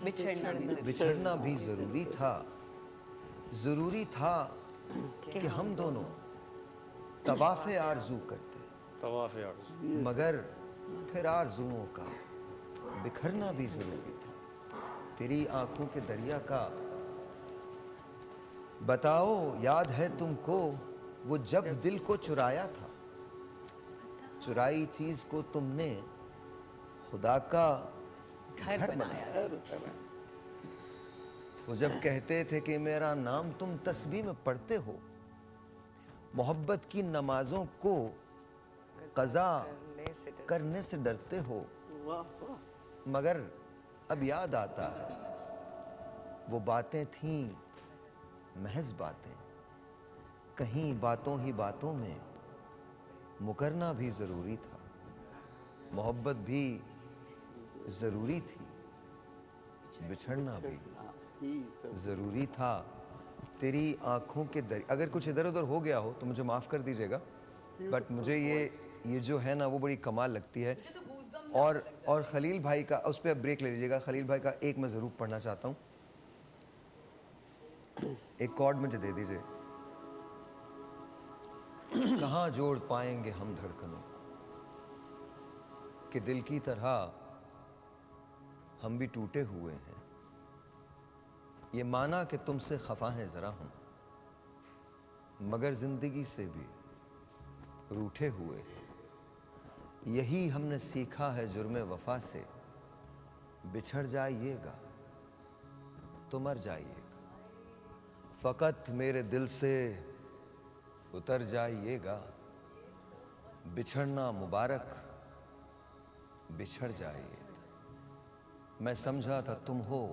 बिछड़ना भी जरूरी था. जरूरी था कि हम दोनों तवाफ़े आरज़ू करते, तवाफ़ यार. मगर फिर आरज़ुओं का बिखरना भी जरूरी था. तेरी आंखों के दरिया का बताओ, याद है तुमको वो जब दिल को चुराया था, चुराई चीज को तुमने खुदा का घर बनाया. वो जब कहते थे कि मेरा नाम तुम तस्बीह में पढ़ते हो, मोहब्बत की नमाजों को कज़ा करने से डरते हो, मगर अब याद आता है वो बातें थीं महज बातें, कहीं बातों ही बातों में मुकरना भी ज़रूरी था. मोहब्बत भी ज़रूरी थी, बिछड़ना भी ज़रूरी था. तेरी आँखों के दर, अगर कुछ इधर उधर हो गया हो तो मुझे माफ़ कर दीजिएगा, बट मुझे ये जो है ना वो बड़ी कमाल लगती है. और खलील भाई का, उस पर ब्रेक ले लीजिएगा. खलील भाई का एक मैं ज़रूर पढ़ना चाहता हूँ. एक कॉर्ड मुझे दे दीजिए. कहाँ जोड़ पाएंगे हम धड़कनों कि दिल की तरह हम भी टूटे हुए हैं. ये माना कि तुमसे खफा हैं जरा हम, मगर जिंदगी से भी रूठे हुए हैं. यही हमने सीखा है जुर्मे वफा से, बिछड़ जाइएगा तो मर जाइएगा, फकत मेरे दिल से उतर जाइएगा, बिछड़ना मुबारक बिछड़ जाइएगा। मैं समझा था तुम हो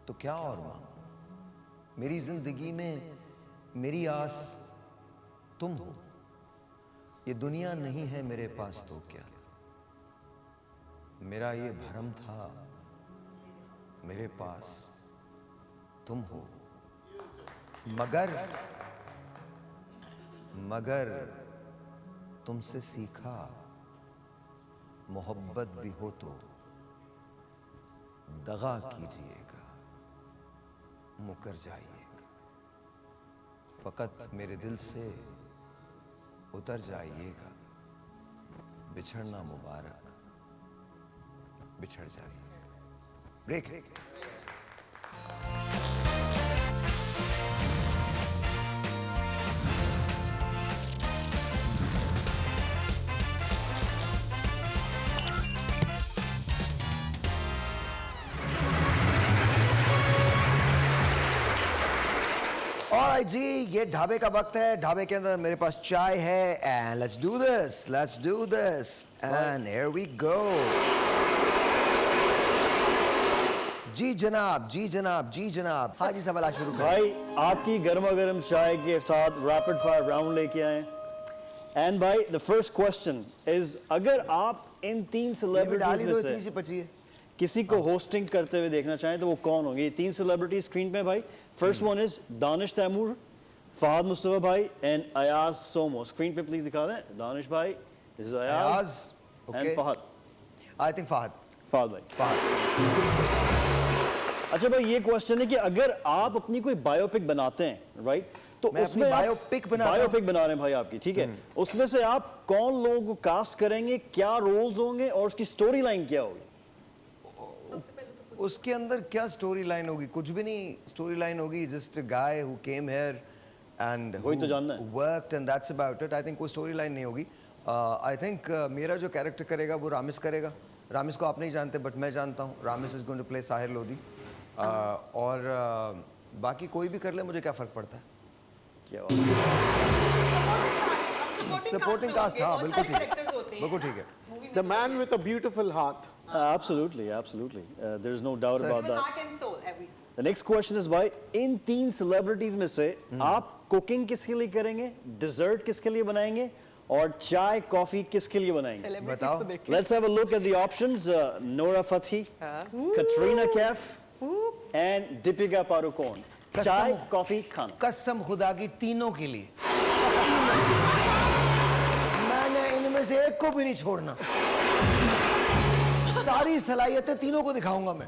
तो क्या और मांगू, मेरी जिंदगी में मेरी आस तुम हो, ये दुनिया नहीं है मेरे पास तो क्या, मेरा ये भरम था मेरे पास तुम हो, मगर तुमसे सीखा मोहब्बत भी हो तो दगा कीजिएगा, मुकर जाइएगा, फकत मेरे दिल से उतर जाइएगा, बिछड़ना मुबारक बिछड़ जाइएगा। ब्रेक। ऑलराइट जी, ये ढाबे का वक्त है। ढाबे के अंदर मेरे पास चाय है and let's do this and here we go. जी जनाब। हाँ जी, सवाल शुरू करें। भाई आपकी गर्मा गर्म चाय के साथ रैपिड फायर राउंड लेके आए। एंड भाई द फर्स्ट क्वेश्चन इज, अगर आप इन 3 सेलिब्रिटीज में से किसी को होस्टिंग करते हुए देखना चाहें तो वो कौन होंगे? ये 3 सेलिब्रिटी स्क्रीन पे भाई। First one is Danish Taimur, Fahad Mustafa भाई एंड अयाज सोमो। स्क्रीन पे प्लीज दिखा दें। दानिश भाई, this is Ayaz and Fahad. I think Fahad भाई। अच्छा भाई, ये क्वेश्चन है कि अगर आप अपनी कोई बायोपिक बनाते हैं, राइट, तो उसमें बायोपिक बना रहे हैं भाई आपकी, ठीक है, उसमें से आप कौन लोगों को कास्ट करेंगे, क्या रोल्स होंगे और उसकी स्टोरी लाइन क्या होगी? उसके अंदर क्या स्टोरी लाइन होगी? कुछ भी नहीं स्टोरी लाइन होगी, just a guy who came here and वही तो जानना है, worked and that's about it. I think कोई स्टोरी लाइन नहीं होगी। आई थिंक मेरा जो कैरेक्टर करेगा वो रामिस करेगा। रामिस को आप नहीं जानते बट मैं जानता हूँ। Ramis is going to play Sahir Lodhi. और बाकी कोई भी कर ले, मुझे क्या फर्क पड़ता है। क्या सपोर्टिंग कास्ट, हाँ बिल्कुल ठीक है। The man with a beautiful heart. Absolutely. There is no doubt about that. The next question is भाई, इन 3 सेलिब्रिटीज में से आप कुकिंग किसके लिए करेंगे, डिजर्ट किसके लिए बनाएंगे और चाय कॉफी किसके लिए बनाएंगे? बताओ। Let's have a look at the options. Nora Fathi, Katrina Kaif and Deepika Padukone. चाय कॉफी खाना। कसम खुदा की तीनों के लिए। मैंने इनमें से एक को भी नहीं छोड़ना। सारी सलाहियतें तीनों को दिखाऊंगा मैं।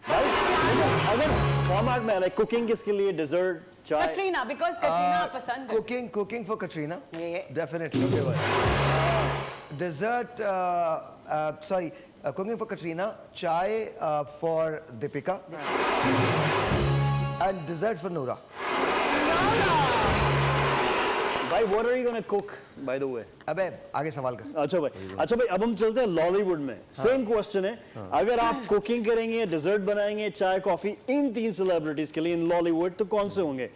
अगर फॉर्मेट में लाइक कुकिंग किसके लिए, डिजर्ट, चाय? कटरीना, बिकॉज़ कटरीना पसंद है। Cooking for Katrina, definitely. Dessert, sorry, cooking for Katrina, chai for Deepika and dessert for Noora. भाई, what are you gonna cook, by the way? अबे आगे सवाल कर। अच्छा भाई, अब हम चलते हैं लॉलीवुड में। सेम क्वेश्चन है, अगर आप कुकिंग करेंगे, डिजर्ट बनाएंगे, चाय कॉफी इन 3 सेलिब्रिटीज के लिए इन लॉलीवुड, तो कौन से होंगे?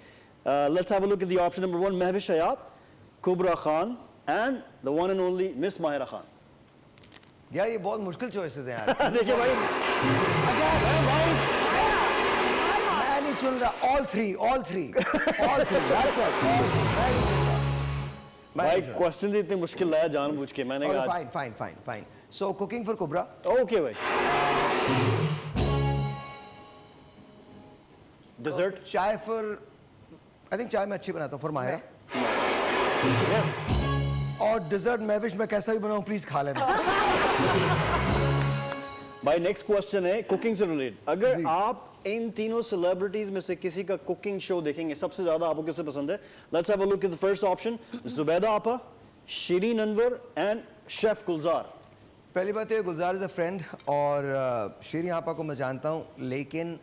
Let's have a look at the option number 1, Mahwish Hayat, Kubra Khan and the one and only miss Mahira Khan. यार ये बहुत मुश्किल चॉइसेस हैं यार। देखिए भाई, मैं नहीं चुन रहा। all three that's it। भाई क्वेश्चन इतने मुश्किल लाया जानबूझ के, मैंने कहा fine. So cooking for Kubra. Okay भाई। Dessert? Chai for, I think चाय मैं अच्छी बनाता हूँ, फॉर माहिरा। यस। और डिजर्ट महविश मैं कैसा भी बनाऊं प्लीज खा लेना। भाई नेक्स्ट क्वेश्चन है कुकिंग से रिलेटेड। अगर आप इन तीनों सेलिब्रिटीज में से किसी का कुकिंग शो देखेंगे, सबसे ज्यादा आपको किसे पसंद है? Let's have a look at the first option, Zubaida आपा, शिरीन अनवर एंड शेफ गुलजार। पहली बात है, गुलजार इज अ फ्रेंड और शिरीन आपा को मैं जानता हूँ, लेकिन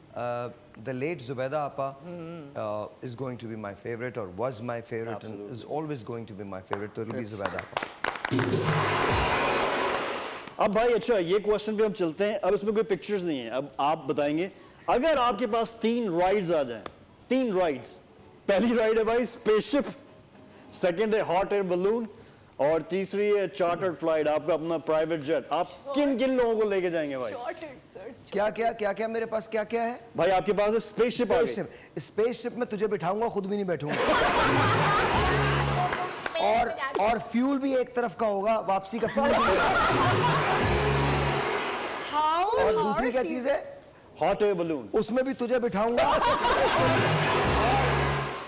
the late Zubaida Appa is going to be my favorite, or was my favorite, and is always going to be my favorite. So it'll be Zubaida Appa. अब भाई अच्छा ये क्वेश्चन पे हम चलते हैं। अब इसमें कोई पिक्चर्स नहीं है, अब आप बताएंगे अगर आपके पास 3 राइड्स आ जाएं, 3 राइड्स, पहली राइड है भाई स्पेसशिप, सेकंड है हॉट एयर बलून और तीसरी है चार्टर्ड फ्लाइट, आपका अपना प्राइवेट जेट, आप किन किन लोगों को लेके जाएंगे भाई? क्या क्या क्या क्या मेरे पास क्या क्या है? भाई आपके पास है स्पेसशिप आ गई। स्पेसशिप में तुझे बिठाऊंगा, खुद भी नहीं बैठूंगा। और फ्यूल भी एक तरफ का होगा, वापसी का फ्यूल भी होगा। और दूसरी क्या चीज है? हॉट एयर बलून, उसमें भी तुझे बिठाऊंगा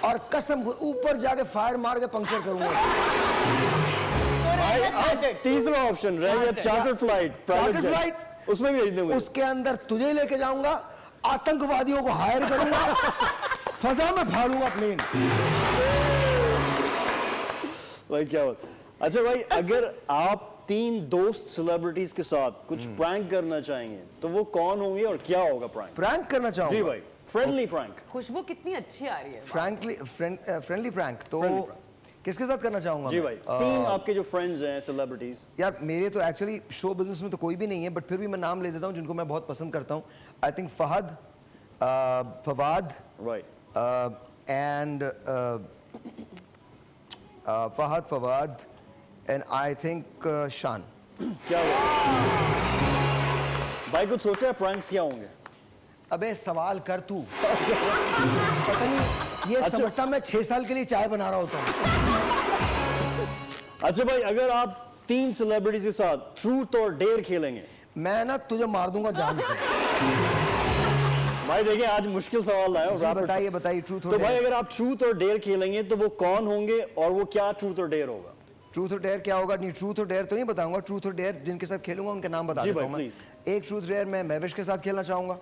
और कसम ऊपर जाके फायर मार के पंक्चर करूंगा। भाई अब तीसरा ऑप्शन रह गया चार्टर्ड फ्लाइट, प्राइवेट जेट, उसमें भी भेज देंगे। उसके अंदर तुझे लेके जाऊंगा, आतंकवादियों को हायर करूंगा, फजा में फाड़ूंगा प्लेन। भाई क्या बात। अच्छा भाई अगर आप 3 दोस्त सेलिब्रिटीज के साथ कुछ प्रैंक करना चाहेंगे तो वो कौन होंगे और क्या होगा प्रैंक? प्रैंक करना चाहूंगा जी भाई, फ्रेंडली प्रैंक। खुशबू कितनी अच्छी आ रही है। फ्रेंडली प्रैंक तो Friendly prank. किसके साथ करना चाहूंगा जी मैं? भाई 3 आपके जो फ्रेंड्स हैं सेलिब्रिटीज। यार मेरे तो एक्चुअली शो बिजनेस में तो कोई भी नहीं है, बट फिर भी मैं नाम ले देता हूँ जिनको मैं बहुत पसंद करता हूँ। I think Fahad, Fawad, right, and Fahad, Fawad and I think Shaan. क्या हुआ भाई? कुछ सोचा है प्रैंक्स क्या होंगे? अबे सवाल कर तू। पता नहीं ये समझता मैं 6 साल के लिए चाय बना रहा होता हूँ। अच्छा भाई अगर आप 3 सेलिब्रिटीज के साथ ट्रूथ और डेयर खेलेंगे, मैं ना तुझे मार दूंगा जान से। भाई देखिए आज मुश्किल सवाल लाया हूं। बताइए बताइए ट्रूथ तो भाई अगर आप ट्रूथ और डेयर खेलेंगे तो वो कौन होंगे और वो क्या ट्रूथ और डेयर होगा? ट्रूथ और डेयर क्या होगा? नहीं ट्रूथ और डेयर तो नहीं बताऊंगा। ट्रूथ और डेयर जिनके साथ खेलूंगा उनके नाम बता देता हूं मैं। एक ट्रूथ डेयर मैं महविश के साथ खेलना चाहूंगा,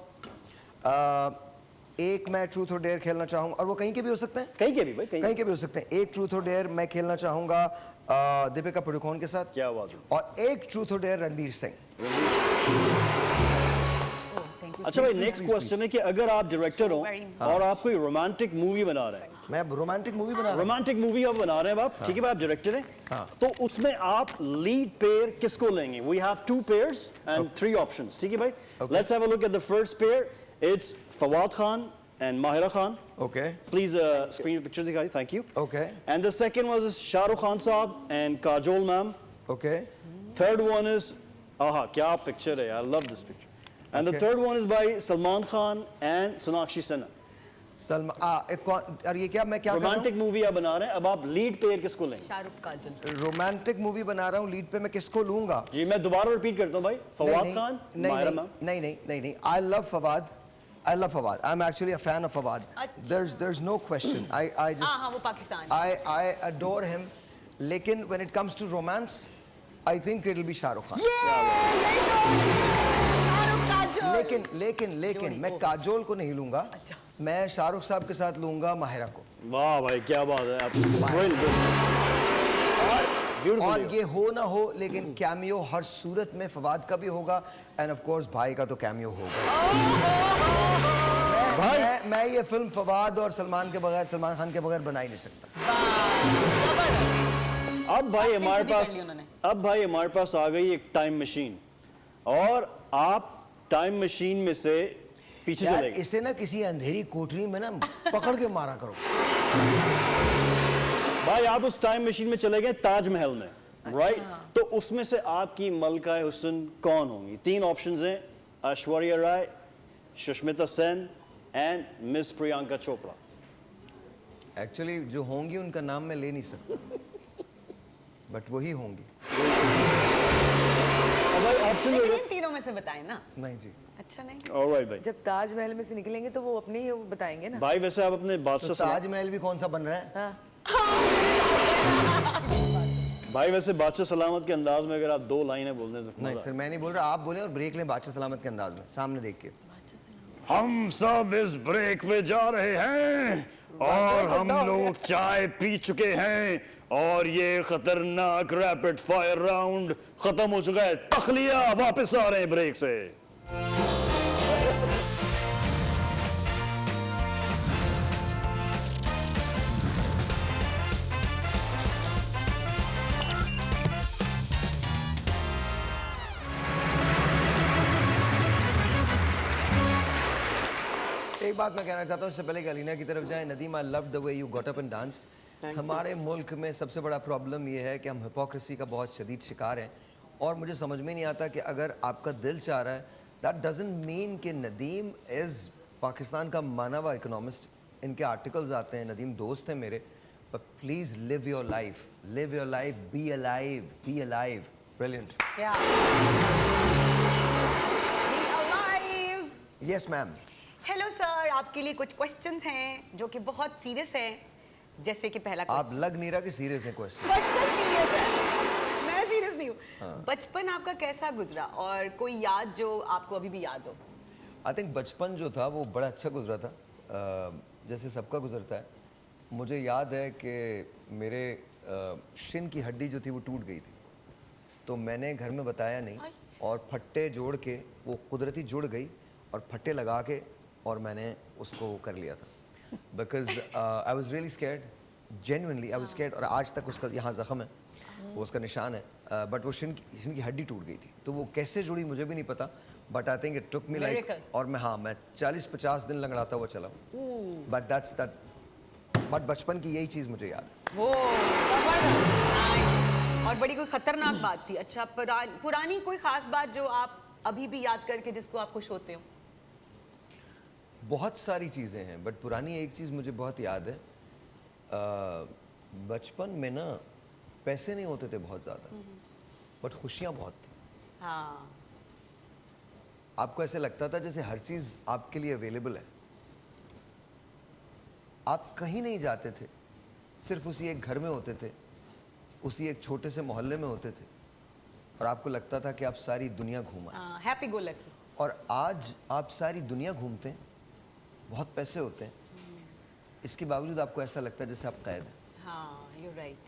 एक मैं ट्रूथ और डेयर खेलना चाहूंगा, और वो कहीं के भी हो सकते हैं, कहीं के भी भाई, कहीं के भी हो सकते हैं। एक ट्रूथ और डेयर मैं खेलना चाहूंगा दीपिका पादुकोण के साथ। क्या बात है। और एक ट्रूथ और डेयर रणवीर सिंह। अच्छा भाई नेक्स्ट क्वेश्चन है कि अगर आप डायरेक्टर हो और आप कोई रोमांटिक मूवी बना रहे हैं, मैं रोमांटिक मूवी बना रहा हूं। रोमांटिक मूवी आप बना रहे हैं आप, ठीक है भाई, आप डायरेक्टर हैं, तो उसमें आप लीड पेयर किसको लेंगे? We have 2 pairs and 3 options, ठीक है भाई। Let's have a look at the first pair, it's Fawad Khan and Mahira Khan. Okay. Please screen picture दिखाइए, thank you. Okay. And the second was Shah Rukh Khan साहब and Kajol ma'am. Okay. Third one is, aha, क्या picture है यार, love this picture. And the third one is by Salman Khan and Sonakshi Sinha. और ये क्या मैं क्या romantic movie आप बना रहे हैं, अब आप लीड पेयर किसको लेंगे? शाहरुख, काजल। रोमांटिक मूवी बना रहा हूँ, लीड पे मैं किसको लूंगा? जी मैं दोबारा रिपीट करता हूँ भाई, फवाद खान, माहिरा मैम। नहीं, I love Fawad. I love Fawad. I'm actually a fan of Fawad. There's no question. I just हाँ वो पाकिस्तान। I adore him. लेकिन when it comes to romance, I think it'll be Shah Rukh Khan. लेकिन मैं काजोल को नहीं लूंगा, मैं शाहरुख साहब के साथ लूंगा माहिरा को। वाह भाई क्या बात है आप। और ये हो ना हो लेकिन कैमियो हर सूरत में फवाद का भी होगा, एंड ऑफ कोर्स भाई का तो कैमियो होगा। मैं ये फिल्म फवाद और सलमान खान के बगैर बना ही नहीं सकता। अब भाई हमारे पास आ गई एक टाइम मशीन, और आप टाइम मशीन में से पीछे चले गए। इसे ना किसी अंधेरी कोठरी में ना पकड़ के मारा करो। भाई आप उस टाइम मशीन में चले गए ताजमहल में, राइट? तो उसमें से आपकी मलका हुस्न कौन होंगी? 3 ऑप्शंस हैं, Aishwarya Rai, Sushmita Sen and miss Priyanka Chopra. Actually जो होंगी उनका नाम मैं ले नहीं सकता, बट वही होंगी। भाई ऑप्शन इन तीनों में से बताएं ना। नहीं जी। अच्छा नहीं। ऑलराइट भाई। जब ताजमहल में से निकलेंगे तो वो अपने ही बताएंगे ना। भाई वैसे आप अपने बादशाह ताजमहल भी कौन सा बन रहा है? भाई वैसे बादशाह सलामत के अंदाज में अगर आप 2 लाइनें बोल दें तो नहीं सर मैं नहीं बोल रहा, आप बोले और ब्रेक लें बादशाह सलामत के अंदाज में, सामने देख के। हम सब इस ब्रेक में जा रहे हैं और हम लोग चाय पी चुके हैं और ये खतरनाक रैपिड फायर राउंड खत्म हो चुका है। तखलिया वापस आ रहे हैं ब्रेक से। एक बात मैं कहना चाहता हूँ, इससे पहले कि अलीना की तरफ जाए, Nadeem, I love the way you got up and danced. हमारे मुल्क में सबसे बड़ा प्रॉब्लम ये है कि हम हिपोक्रेसी का बहुत शदीद शिकार हैं, और मुझे समझ में नहीं आता कि अगर आपका दिल चाह रहा है, दैट डजंट मीन कि नदीम इज़ पाकिस्तान का माना हुआ इकोनॉमिस्ट। इनके आर्टिकल्स आते हैं, नदीम दोस्त हैं मेरे, but please live your life, be alive, be alive. Brilliant. Yes ma'am. Hello sir, आपके लिए कुछ क्वेश्चंस हैं जो कि बहुत सीरियस हैं। जैसे कि पहला आप क्वेश्चन, लग नहीं रहा कि सीरियस है क्वेश्चन। सीरियस है, मैं सीरियस नहीं हूँ। बचपन आपका कैसा गुजरा और कोई याद जो आपको अभी भी याद हो? आई थिंक बचपन जो था वो बड़ा अच्छा गुजरा था, जैसे सबका गुजरता है। मुझे याद है कि मेरे शिन की हड्डी जो थी वो टूट गई थी, तो मैंने घर में बताया नहीं, और फट्टे जोड़ के वो कुदरती जुड़ गई, और फट्टे लगा के और मैंने उसको कर लिया था, because I was really scared, genuinely I was scared. और आज तक उसका यहाँ ज़ख्म है, वो उसका निशान है, बट वो शिन की हड्डी टूट गई थी, तो वो कैसे जुड़ी मुझे भी नहीं पता, but I think it took me like, और मैं 40-50 दिन लंगड़ाता हुआ चला, बट दैट्स दैट। बट बचपन की यही चीज़ मुझे याद है। वो और बड़ी कोई खतरनाक बात थी? अच्छा, पुरानी कोई खास बात जो आप अभी भी याद करके जिसको आप खुश होते हो? बहुत सारी चीज़ें हैं, बट पुरानी एक चीज़ मुझे बहुत याद है। बचपन में ना पैसे नहीं होते थे बहुत ज़्यादा, बट खुशियाँ बहुत थी। हाँ, आपको ऐसे लगता था जैसे हर चीज़ आपके लिए अवेलेबल है, आप कहीं नहीं जाते थे, सिर्फ उसी एक घर में होते थे, उसी एक छोटे से मोहल्ले में होते थे, और आपको लगता था कि आप सारी दुनिया घूमा। Happy go lucky. और आज आप सारी दुनिया घूमते हैं, बहुत पैसे होते हैं, इसके बावजूद आपको ऐसा लगता है जैसे आप कैद हैं। हाँ, यू राइट।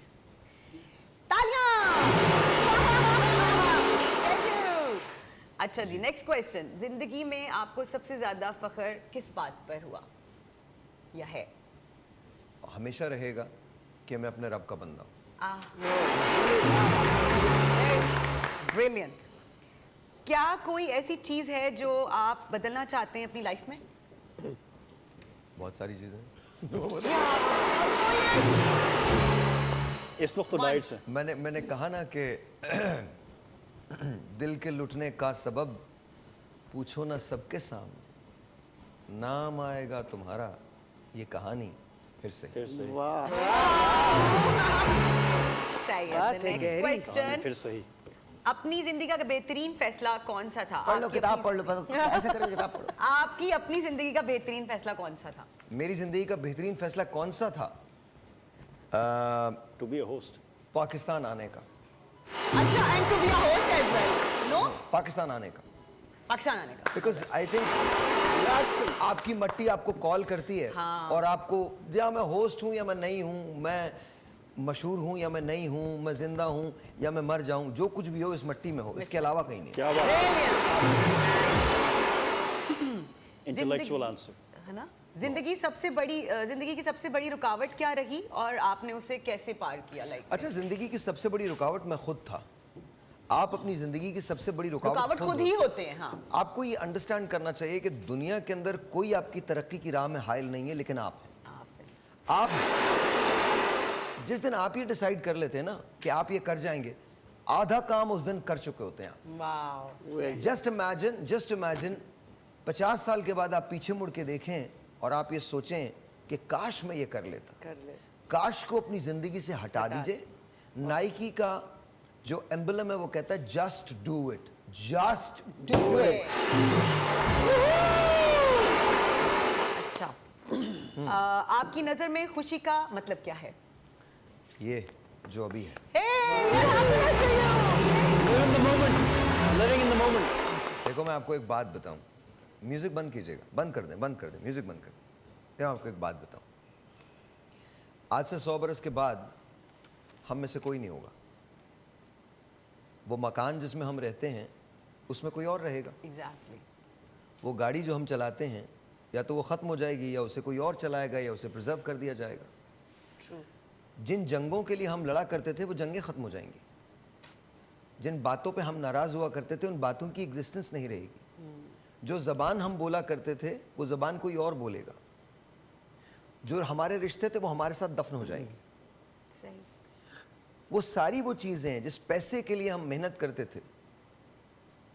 तालियां! Thank you. अच्छा जी, नेक्स्ट क्वेश्चन। जिंदगी में आपको सबसे ज्यादा फख्र किस बात पर हुआ या है? हमेशा रहेगा कि मैं अपने रब का बंदा हूँ। ब्रिलियंट। क्या कोई ऐसी चीज है जो आप बदलना चाहते हैं अपनी लाइफ में? बहुत सारी चीज़ें। इस वक्त तो डाइट्स है। मैंने कहा ना कि दिल के लुटने का सबब पूछो ना सबके सामने, नाम आएगा तुम्हारा ये कहानी फिर से। वाह, सही है। बात है नेक्स्ट गहरी। क्वेश्चन, फिर सही। अपनी जिंदगी का बेहतरीन फैसला कौन सा था? पढ़ लो आपकी किताब, अपनी- पढ़ लो, ऐसे करो किताब पढ़ो। आपकी अपनी जिंदगी का बेहतरीन फैसला कौन सा था? मेरी जिंदगी का बेहतरीन फैसला कौन सा था? To be a host. Pakistan आने का। अच्छा, and to be a host as well. No, Pakistan आने का, पाकिस्तान आने का। बिकॉज आई थिंक आपकी मट्टी आपको कॉल करती है, और आपको, या मैं होस्ट हूँ या मैं नहीं हूँ, मैं मशहूर हूँ या मैं नहीं हूँ, मैं जिंदा हूँ या मैं मर जाऊँ, जो कुछ भी हो इस मट्टी में हो, इसके अलावा कहीं नहीं। क्या बात है, इंटेलेक्चुअल आंसर है ना? जिंदगी की सबसे बड़ी रुकावट क्या रही और आपने उसे कैसे पार किया? लाइक अच्छा, जिंदगी की सबसे बड़ी रुकावट मैं खुद था। आप अपनी जिंदगी की सबसे बड़ी रुकावट खुद ही होते हैं। हाँ, आपको ये अंडरस्टैंड करना चाहिए कि दुनिया के अंदर कोई आपकी तरक्की की राह में हाइल नहीं है, लेकिन आप हैं। आप जिस दिन आप ये डिसाइड कर लेते हैं ना कि आप ये कर जाएंगे, आधा काम उस दिन कर चुके होते हैं आप। वाओ। जस्ट इमेजिन 50 साल के बाद आप पीछे मुड़ के देखें और आप ये सोचें कि काश मैं ये कर लेता। काश को अपनी जिंदगी से हटा दीजिए। नाइकी का जो एम्बलम है वो कहता है just do it, just do it. अच्छा, आपकी नजर में खुशी का मतलब क्या है? ये जो अभी है। Living in the moment. देखो, मैं आपको एक बात बताऊं, म्यूजिक बंद कीजिएगा, बंद कर दें, म्यूजिक बंद कर दें। मैं आपको एक बात बताऊं, आज से 100 बरस के बाद हम में से कोई नहीं होगा। वो मकान जिसमें हम रहते हैं उसमें कोई और रहेगा। एग्जैक्टली। वो गाड़ी जो हम चलाते हैं या तो वो ख़त्म हो जाएगी या उसे कोई और चलाएगा या उसे प्रिजर्व कर दिया जाएगा। ट्रू। जिन जंगों के लिए हम लड़ा करते थे वो जंगें ख़त्म हो जाएंगी। जिन बातों पे हम नाराज़ हुआ करते थे उन बातों की एग्जिस्टेंस नहीं रहेगी। जो ज़बान हम बोला करते थे वो ज़बान कोई और बोलेगा, जो हमारे रिश्ते थे वो हमारे साथ दफन हो जाएंगे। सही। वो सारी वो चीज़ें हैं जिस पैसे के लिए हम मेहनत करते थे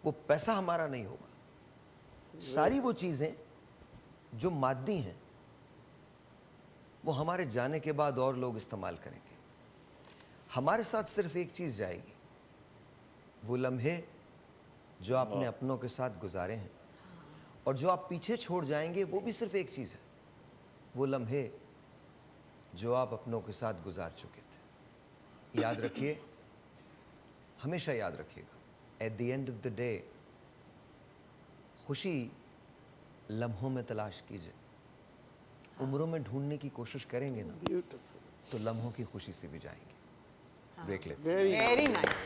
वो पैसा हमारा नहीं होगा। सारी वो चीज़ें जो मादी हैं वो हमारे जाने के बाद और लोग इस्तेमाल करेंगे। हमारे साथ सिर्फ एक चीज़ जाएगी, वो लम्हे जो आपने अपनों के साथ गुजारे हैं, और जो आप पीछे छोड़ जाएंगे वो भी सिर्फ एक चीज़ है, वो लम्हे जो आप अपनों के साथ गुजार चुके थे। याद रखिए, हमेशा याद रखिएगा, at the end of the day खुशी लम्हों में तलाश कीजिए। उम्रों में ढूंढने की कोशिश करेंगे ना तो लम्हों की खुशी से भी जाएंगे। ब्रेक लेते हैं। Very nice.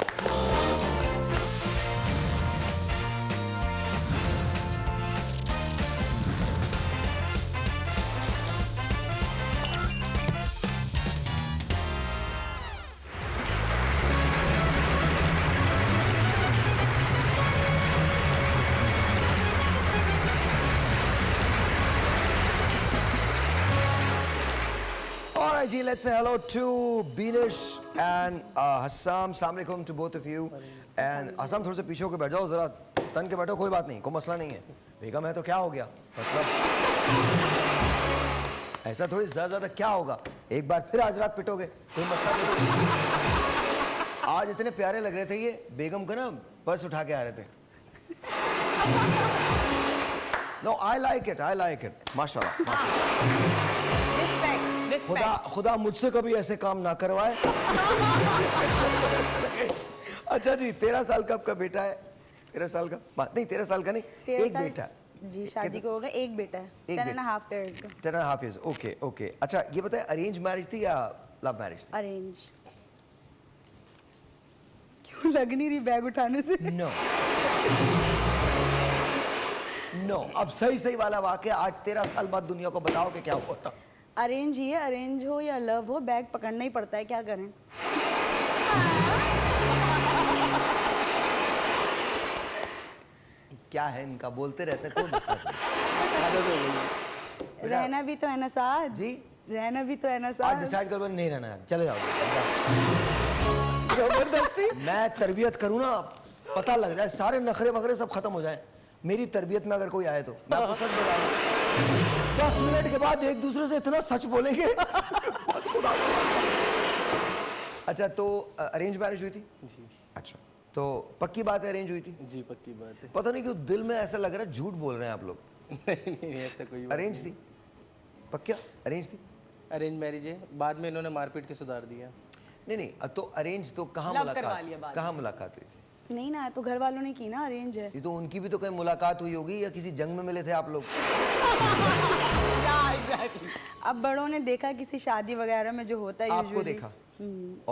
Alright जी, let's say hello to Beenish and Hassam. Assalamu alaikum to both of you. And Hassam, थोड़े से पीछे होके बैठ जाओ, जरा तन के बैठो, कोई बात नहीं, कोई मसला नहीं है। बेगम है तो क्या हो गया, मतलब ऐसा थोड़ी ज़्यादा क्या होगा, एक बार फिर आज रात पिटोगे, कोई मसला नहीं। आज इतने प्यारे लग रहे थे ये, बेगम का ना पर्स उठा के आ रहे थे। No, I like it, माशाल्लाह, खुदा मुझसे कभी ऐसे काम ना करवाए। अच्छा जी, 13 साल का आपका बेटा है? 13 साल का नहीं, 13 साल का नहीं, एक बेटा जी। शादी को होगा एक बेटा है, 10.5 years का। 10.5 years, ओके ओके। अच्छा ये बताए, अरेंज मैरिज थी या लव मैरिज थी? अरेंज। क्यों लग नहीं रही बैग उठाने से? नो नो, अब सही वाला वाकया आज 13 साल बाद दुनिया को बताओ कि क्या होता। अरेंज ही है, अरेंज हो या लव हो, बैग पकड़ना ही पड़ता है, क्या करें। क्या है इनका, बोलते रहते हैं, कोई मसला नहीं। रहना भी तो है ना साथ जी, रहना भी तो है ना आज साथ। डिसाइड कर नहीं रहना है, चले जाओ। जबरदस्ती। मैं तरबियत करूँ ना, पता लग जाए, सारे नखरे वखरे सब खत्म हो जाए मेरी तरबियत में। अगर कोई आए तो मैं आपको सच बता रहा हूं, 10 मिनट के बाद एक दूसरे से इतना सच बोलेंगे। अच्छा, तो अरेंज मैरिज हुई थी जी। अच्छा, तो पक्की बात है अरेंज हुई थी? जी पक्की बात है। पता नहीं क्यों दिल में ऐसा लग रहा है झूठ बोल रहे हैं आप लोग। नहीं ऐसा कोई अरेंज थी? पक्का अरेंज थी? अरेंज मैरिज है, बाद में इन्होंने मारपीट के सुधार दिया। नहीं, तो अरेंज तो कहाँ मुलाकात हुई थी? नहीं ना, तो घर वालों ने की ना, अरेंज है। ये तो उनकी भी तो कहीं मुलाकात हुई होगी, या किसी जंग में मिले थे आप लोग? अब बड़ों ने देखा किसी शादी वगैरह में जो होता है आपको usually। देखा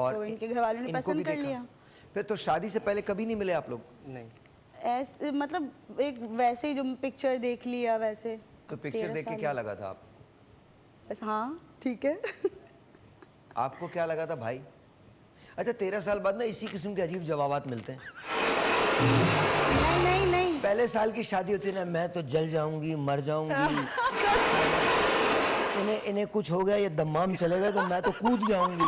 और तो इनके घर वालों ने इनको पसंद भी कर देखा। लिया। फिर तो शादी से पहले कभी नहीं मिले आप लोग? नहीं। ऐसे मतलब एक वैसे ही जो पिक्चर देख लिया वैसे। तो पिक्चर देख के क्या लगा था आप? बस हाँ ठीक है। आपको क्या लगा था भाई? अच्छा, 13 साल बाद ना इसी किस्म के अजीब जवाबात मिलते हैं। नहीं पहले साल की शादी होती है ना, मैं तो जल जाऊंगी, मर जाऊंगी, इन्हें कुछ हो गया, ये दमाम चलेगा तो मैं तो कूद जाऊंगी।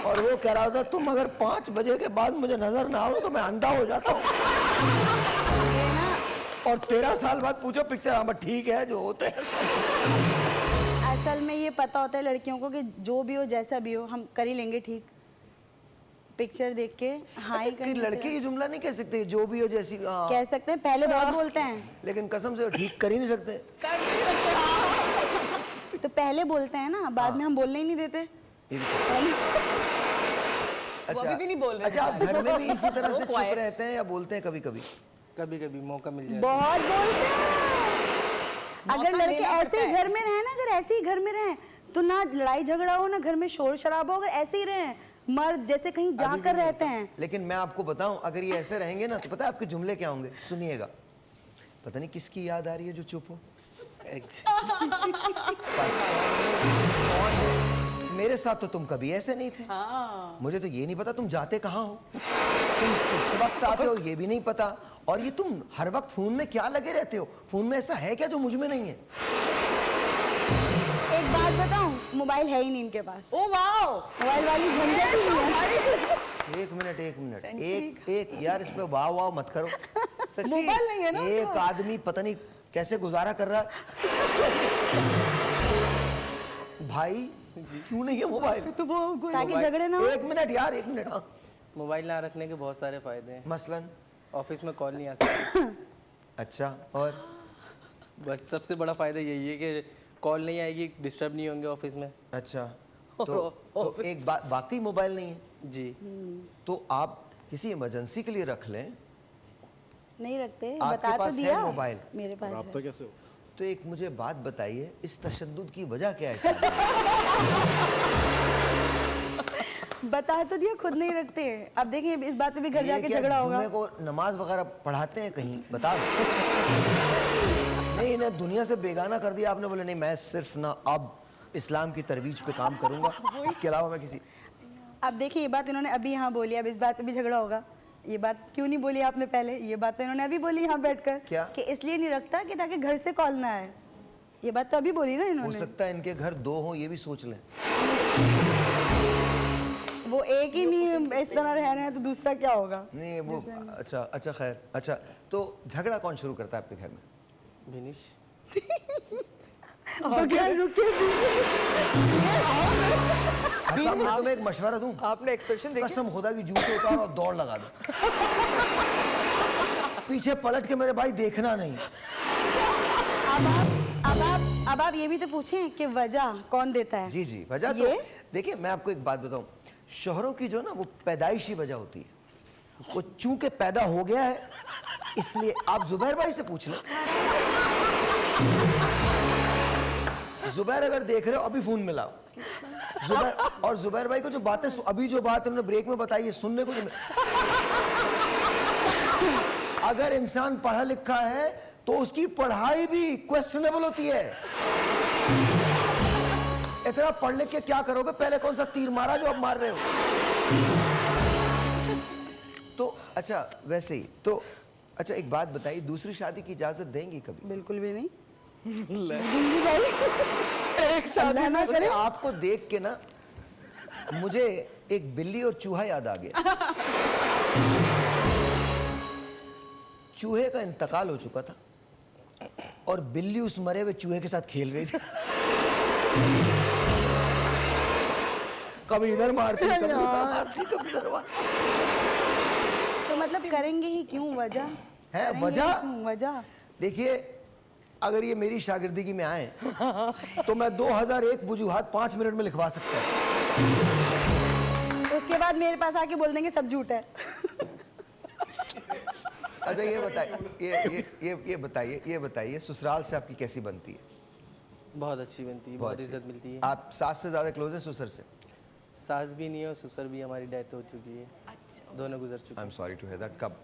और वो कह रहा था तुम अगर 5 बजे के बाद मुझे नजर ना आओ तो मैं अंधा हो जाता हूँ। और 13 साल बाद पूछो पिक्चर, हाँ ठीक है जो होते हैं। असल में ये पता होता है लड़कियों को कि जो भी हो जैसा भी हो हम कर ही लेंगे ठीक, पिक्चर देख के। हाँ, अच्छा, लड़के ये जुमला नहीं कह सकते जो भी हो जैसी? कह सकते हैं, पहले बहुत बोलते हैं, लेकिन कसम से ठीक कर ही नहीं सकते। तो पहले बोलते हैं ना, बाद में हम बोलने ही नहीं देते। वो अभी भी नहीं बोल रहे। अच्छा, आप घर में भी इसी तरह से चुप रहते हैं या बोलते हैं? कभी कभी मौका मिल जाए बहुत बोलते हैं। अगर लड़के ऐसे ही घर में रहे ना, अगर ऐसे ही घर में रहे तो ना लड़ाई झगड़ा हो ना घर में शोर शराबा हो, अगर ऐसे ही रहे मर्द जैसे कहीं जाकर रहते हैं। लेकिन मैं आपको बताऊं, अगर ये ऐसे रहेंगे ना तो पता है आपके जुमले क्या होंगे? सुनिएगा, पता नहीं किसकी याद आ रही है जो चुप हो। मेरे साथ तो तुम कभी ऐसे नहीं थे। मुझे तो ये नहीं पता तुम जाते कहाँ हो, तुम किस वक्त आते हो ये भी नहीं पता, और ये तुम हर वक्त फोन में क्या लगे रहते हो? फोन में ऐसा है क्या जो मुझ में नहीं है? एक बात बताऊं, मोबाइल है ही नहीं इनके पास। ओ वाओ, मोबाइल वाली झंझट ही नहीं है। एक मिनट एक यार इस पे वाह वाह मत करो। मोबाइल नहीं है ना एक आदमी पता नहीं कैसे गुजारा कर रहा है। भाई क्यों नहीं है मोबाइल? तो वो ताकि झगड़े ना हो। एक मिनट यार, एक मिनट। हाँ, मोबाइल ना रखने के बहुत सारे फायदे हैं। मसलन ऑफिस में कॉल नहीं आ सकती। अच्छा, और बस सबसे बड़ा फायदा यही है कि कॉल नहीं आएगी, डिस्टर्ब नहीं होंगे ऑफिस में। अच्छा तो एक बात, वाकई मोबाइल नहीं है जी। तो आप किसी इमरजेंसी के लिए रख लें। नहीं रखते, आपके बता तो पास है दिया मोबाइल? मेरे पास राब्ता है। कैसे हो? तो एक मुझे बात बताइए, इस तशद्दुद की वजह क्या है? बता तो दिया, खुद नहीं रखते। अब देखिए इस बात पे भी घर ये जाके क्या झगड़ा होगा। जुम्मे को नमाज वगैरह पढ़ाते हैं कहीं? बता दो। नहीं, इन्हें दुनिया से बेगाना कर दिया आपने। बोले नहीं, मैं सिर्फ ना अब इस्लाम की तरवीज पे काम करूंगा, इसके अलावा मैं किसी। अब देखिए ये बात इन्होंने अभी यहाँ बोली, अब इस बात पे भी झगड़ा होगा। ये बात क्यों नहीं बोली आपने पहले? ये बात तो इन्होंने अभी बोली यहाँ बैठकर। क्या? कि इसलिए नहीं रखता कि ताकि घर से कॉल ना आए। ये बात तो अभी बोली ना हो इन्होंने। सकता है इनके घर दो हो, ये भी सोच लें। वो एक ही नहीं इस तरह रह रहे हैं तो दूसरा क्या होगा? नहीं वो अच्छा खैर। अच्छा तो झगड़ा कौन शुरू करता है आपके घर में? विनिश। तो क्या रुके अच्छा, मैं तुम्हें एक मशवरा दूं। आपने एक्सप्रेशन देखा? कसम खुदा की जूते उतार और दौड़ लगा दो। पीछे पलट के मेरे भाई देखना नहीं। अब आप ये भी तो पूछें कि वजह कौन देता है? जी जी, वजह तो देखिए मैं आपको एक बात बताऊं, शोहरों की जो ना वो पैदाइशी वजह होती है। वो चूंकि पैदा हो गया है इसलिए आप जुबैर भाई से पूछ लें। जुबैर अगर देख रहे हो अभी फोन मिलाओ जुबैर, और जुबैर भाई को जो बातें अभी जो बात उन्होंने ब्रेक में बताई है सुनने को अगर इंसान पढ़ा लिखा है तो उसकी पढ़ाई भी क्वेश्चनेबल होती है। इतना पढ़ लिख के क्या करोगे? पहले कौन सा तीर मारा जो अब मार रहे हो? तो अच्छा वैसे ही तो अच्छा एक बात बताइए, दूसरी शादी की इजाजत देंगी कभी? बिल्कुल भी नहीं। एक शादी ना करे। आपको देख के ना मुझे एक बिल्ली और चूहा याद आ गया। चूहे का इंतकाल हो चुका था और बिल्ली उस मरे हुए चूहे के साथ खेल रही थी। कभी इधर मारती, कभी उधर मारती, कभी इधर मारती। तो मतलब करेंगे ही क्यों? वजह है वजह। देखिए अगर ये मेरी शागिर्दगी में आए तो मैं 2001 वजूहात 5 मिनट में लिखवा सकता हूँ। उसके बाद मेरे पास आके बोल देंगे सब झूठ है। अच्छा ये बताइए, ये बताइए ससुराल से आपकी कैसी बनती है? बहुत अच्छी बनती है, बहुत इज्जत मिलती है। आप सास से ज्यादा क्लोज हैं ससुर से? सास भी नहीं है और ससुर भी, हमारी डेथ हो चुकी है। दोनों गुजर चुके I am sorry to hear that. कब?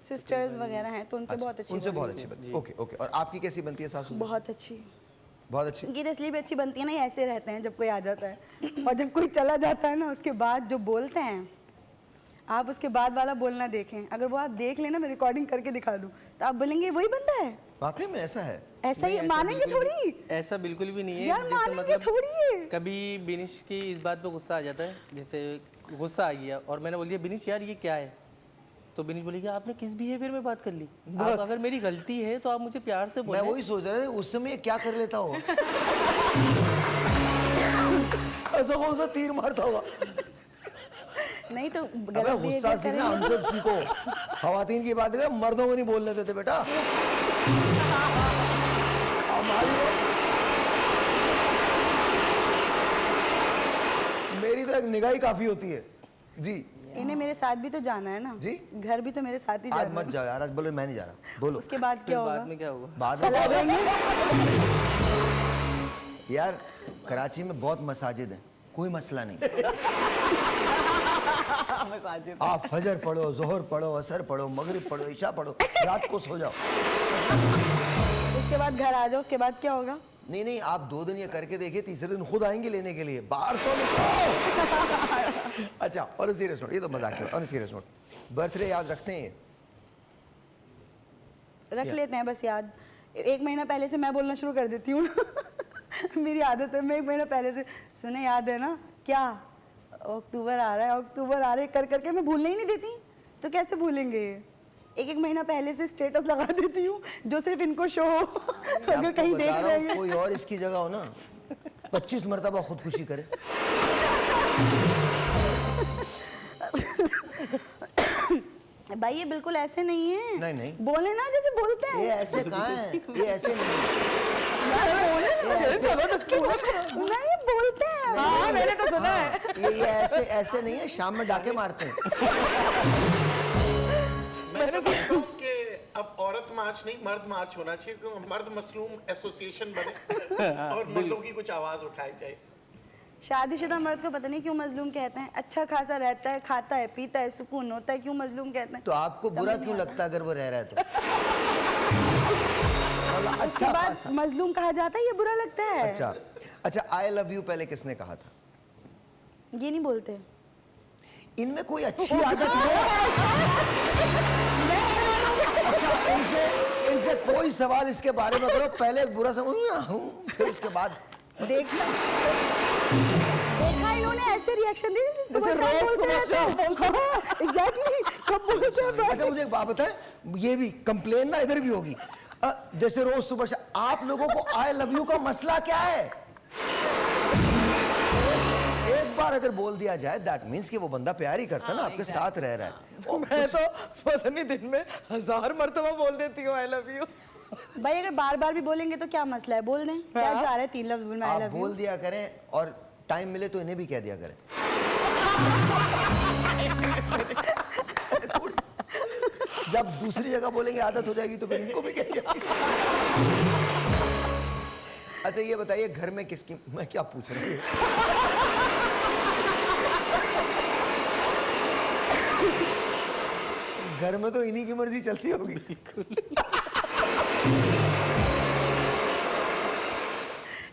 सिस्टर्स वगैरह हैं तो उनसे बहुत अच्छी उनसे बहुत अच्छी बनती है। ओके। और आपकी कैसी बनती है सासू से? बहुत अच्छी। बहुत अच्छी। उनकी तो इसलिए भी अच्छी बनती है ना, ये ऐसे रहते हैं जब कोई आ जाता है और जब कोई चला जाता है ना उसके बाद जो बोलते हैं, आप उसके बाद वाला बोलना देखें। अगर वो आप देख लेना, मैं रिकॉर्डिंग करके दिखा दूं तो आप बोलेंगे वही बंदा है। वाकई में ऐसा है? ऐसा ही मानेंगे थोड़ी? ऐसा बिल्कुल भी नहीं है यार, जैसे मानेंगे मतलब थोड़ी है। कभी बिनिश की इस बात पे गुस्सा आ जाता है, जैसे गुस्सा आ गया और मैंने बोल दिया बिनिश यार ये क्या है, तो बिनिश बोलेगी आपने किस बिहेवियर में बात कर ली? आप अगर मेरी गलती है तो आप मुझे प्यार से बोलें। मैं वही सोच रहा था उस समय क्या कर लेता हो। ऐसा कौन सा तीर मारता होगा? नहीं तो अबे गुस्सा सीखना, हमसे सीखो। खवातीन की बात है, मर्दों को नहीं बोलने देते बेटा। मेरी तो एक निगाही काफी होती है जी। इन्हें मेरे साथ भी तो जाना है ना जी। घर भी तो मेरे साथ ही जाना आज मत जाओ यार, आज बोलो मैं नहीं जा रहा। बोलो उसके बाद क्या होगा? बाद में क्या होगा? बाद कल आ में जाएंगे। यार कराची में बहुत मसाजिद हैं, कोई मसला नहीं। आप फजर पढ़ो, जोहर पढ़ो, असर पढ़ो, मगरिब पढ़ो, इशा पढ़ो, रात को सो जाओ। उसके बाद घर आ जाओ, उसके बाद क्या होगा? नहीं आप 2 दिन ये करके देखिए, तीसरे दिन खुद आएंगे लेने के लिए। बाहर तो निकलो। अच्छा और सीरियस नोट, ये तो मजाक है। और सीरियस नोट, बर्थडे याद रखते हैं? रख लेते हैं बस याद। 1 महीना पहले से मैं बोलना शुरू कर देती हूँ मेरी आदत है, मैं 1 महीना पहले से, सुने याद है ना क्या, अक्टूबर आ रहा है, अक्टूबर आ रहा है कर करके मैं भूलने ही नहीं देती, तो कैसे भूलेंगे। 1 महीना पहले से स्टेटस लगा देती हूँ जो सिर्फ इनको शो हो अगर कहीं देख रहे हैं। कोई और इसकी जगह हो ना 25 मरतबा खुदकुशी करे। भाई ये बिल्कुल ऐसे नहीं है। नहीं नहीं बोले ना जैसे बोलते हैं। ये ऐसे कहाँ है, ये ऐसे नहीं है। नहीं बोलते हैं। हाँ मैंने तो सुना है। ये ऐसे ऐसे नहीं है, शाम में डाके मारते हैं। मैं तो सोचता हूँ कि अब औरत मार्च नहीं मर्द मार्च होना चाहिए, क्योंकि मर्द मसलूम एसोसिएशन बने और मर्दों की कुछ आवाज उठाई जाए। शादीशुदा मर्द को पता नहीं क्यों मजलूम कहते हैं, अच्छा खासा रहता है, खाता है, पीता है, सुकून होता है, क्यों मजलूम कहते हैं। तो आपको बुरा क्यों लगता है अगर वो रह रहा है तो? उसके बाद मजलूम कहा जाता है, ये बुरा लगता है। अच्छा अच्छा, आई लव यू पहले किसने कहा था? ये नहीं बोलते। इनमें कोई अच्छी आदत है? अच्छा, इनसे कोई सवाल इसके बारे में करो, पहले एक बुरा समझ फिर उसके बाद देखा इन्होंने ऐसे रिएक्शन दिए जैसे सुबह शाम बोलते हैं। एग्जैक्टली कब बोलते हैं। अच्छा मुझे एक बात बताएं, ये भी कंप्लेन ना इधर भी होगी, जैसे रोज सुबह शाम आप लोगों को आई लव यू का मसला क्या है? एक बार अगर बोल दिया जाए दैट मीन्स कि वो बंदा प्यार ही करता है ना, आपके साथ रह रहा है। मैं तो पता नहीं दिन में 1000 मर्तबा बोल देती हूँ आई लव यू। भाई अगर बार बार भी बोलेंगे तो क्या मसला है, बोल दें। क्या जा रहा है 3 लफ्ज बोल में आई आप लव यू। बोल दिया करें और टाइम मिले तो इन्हें भी कह दिया करें। जब दूसरी जगह बोलेंगे आदत हो जाएगी तो फिर इनको भी कह दिया। अच्छा ये बताइए घर में किसकी, मैं क्या पूछ रही हूँ, घर में तो इन्हीं की मर्जी चलती होगी।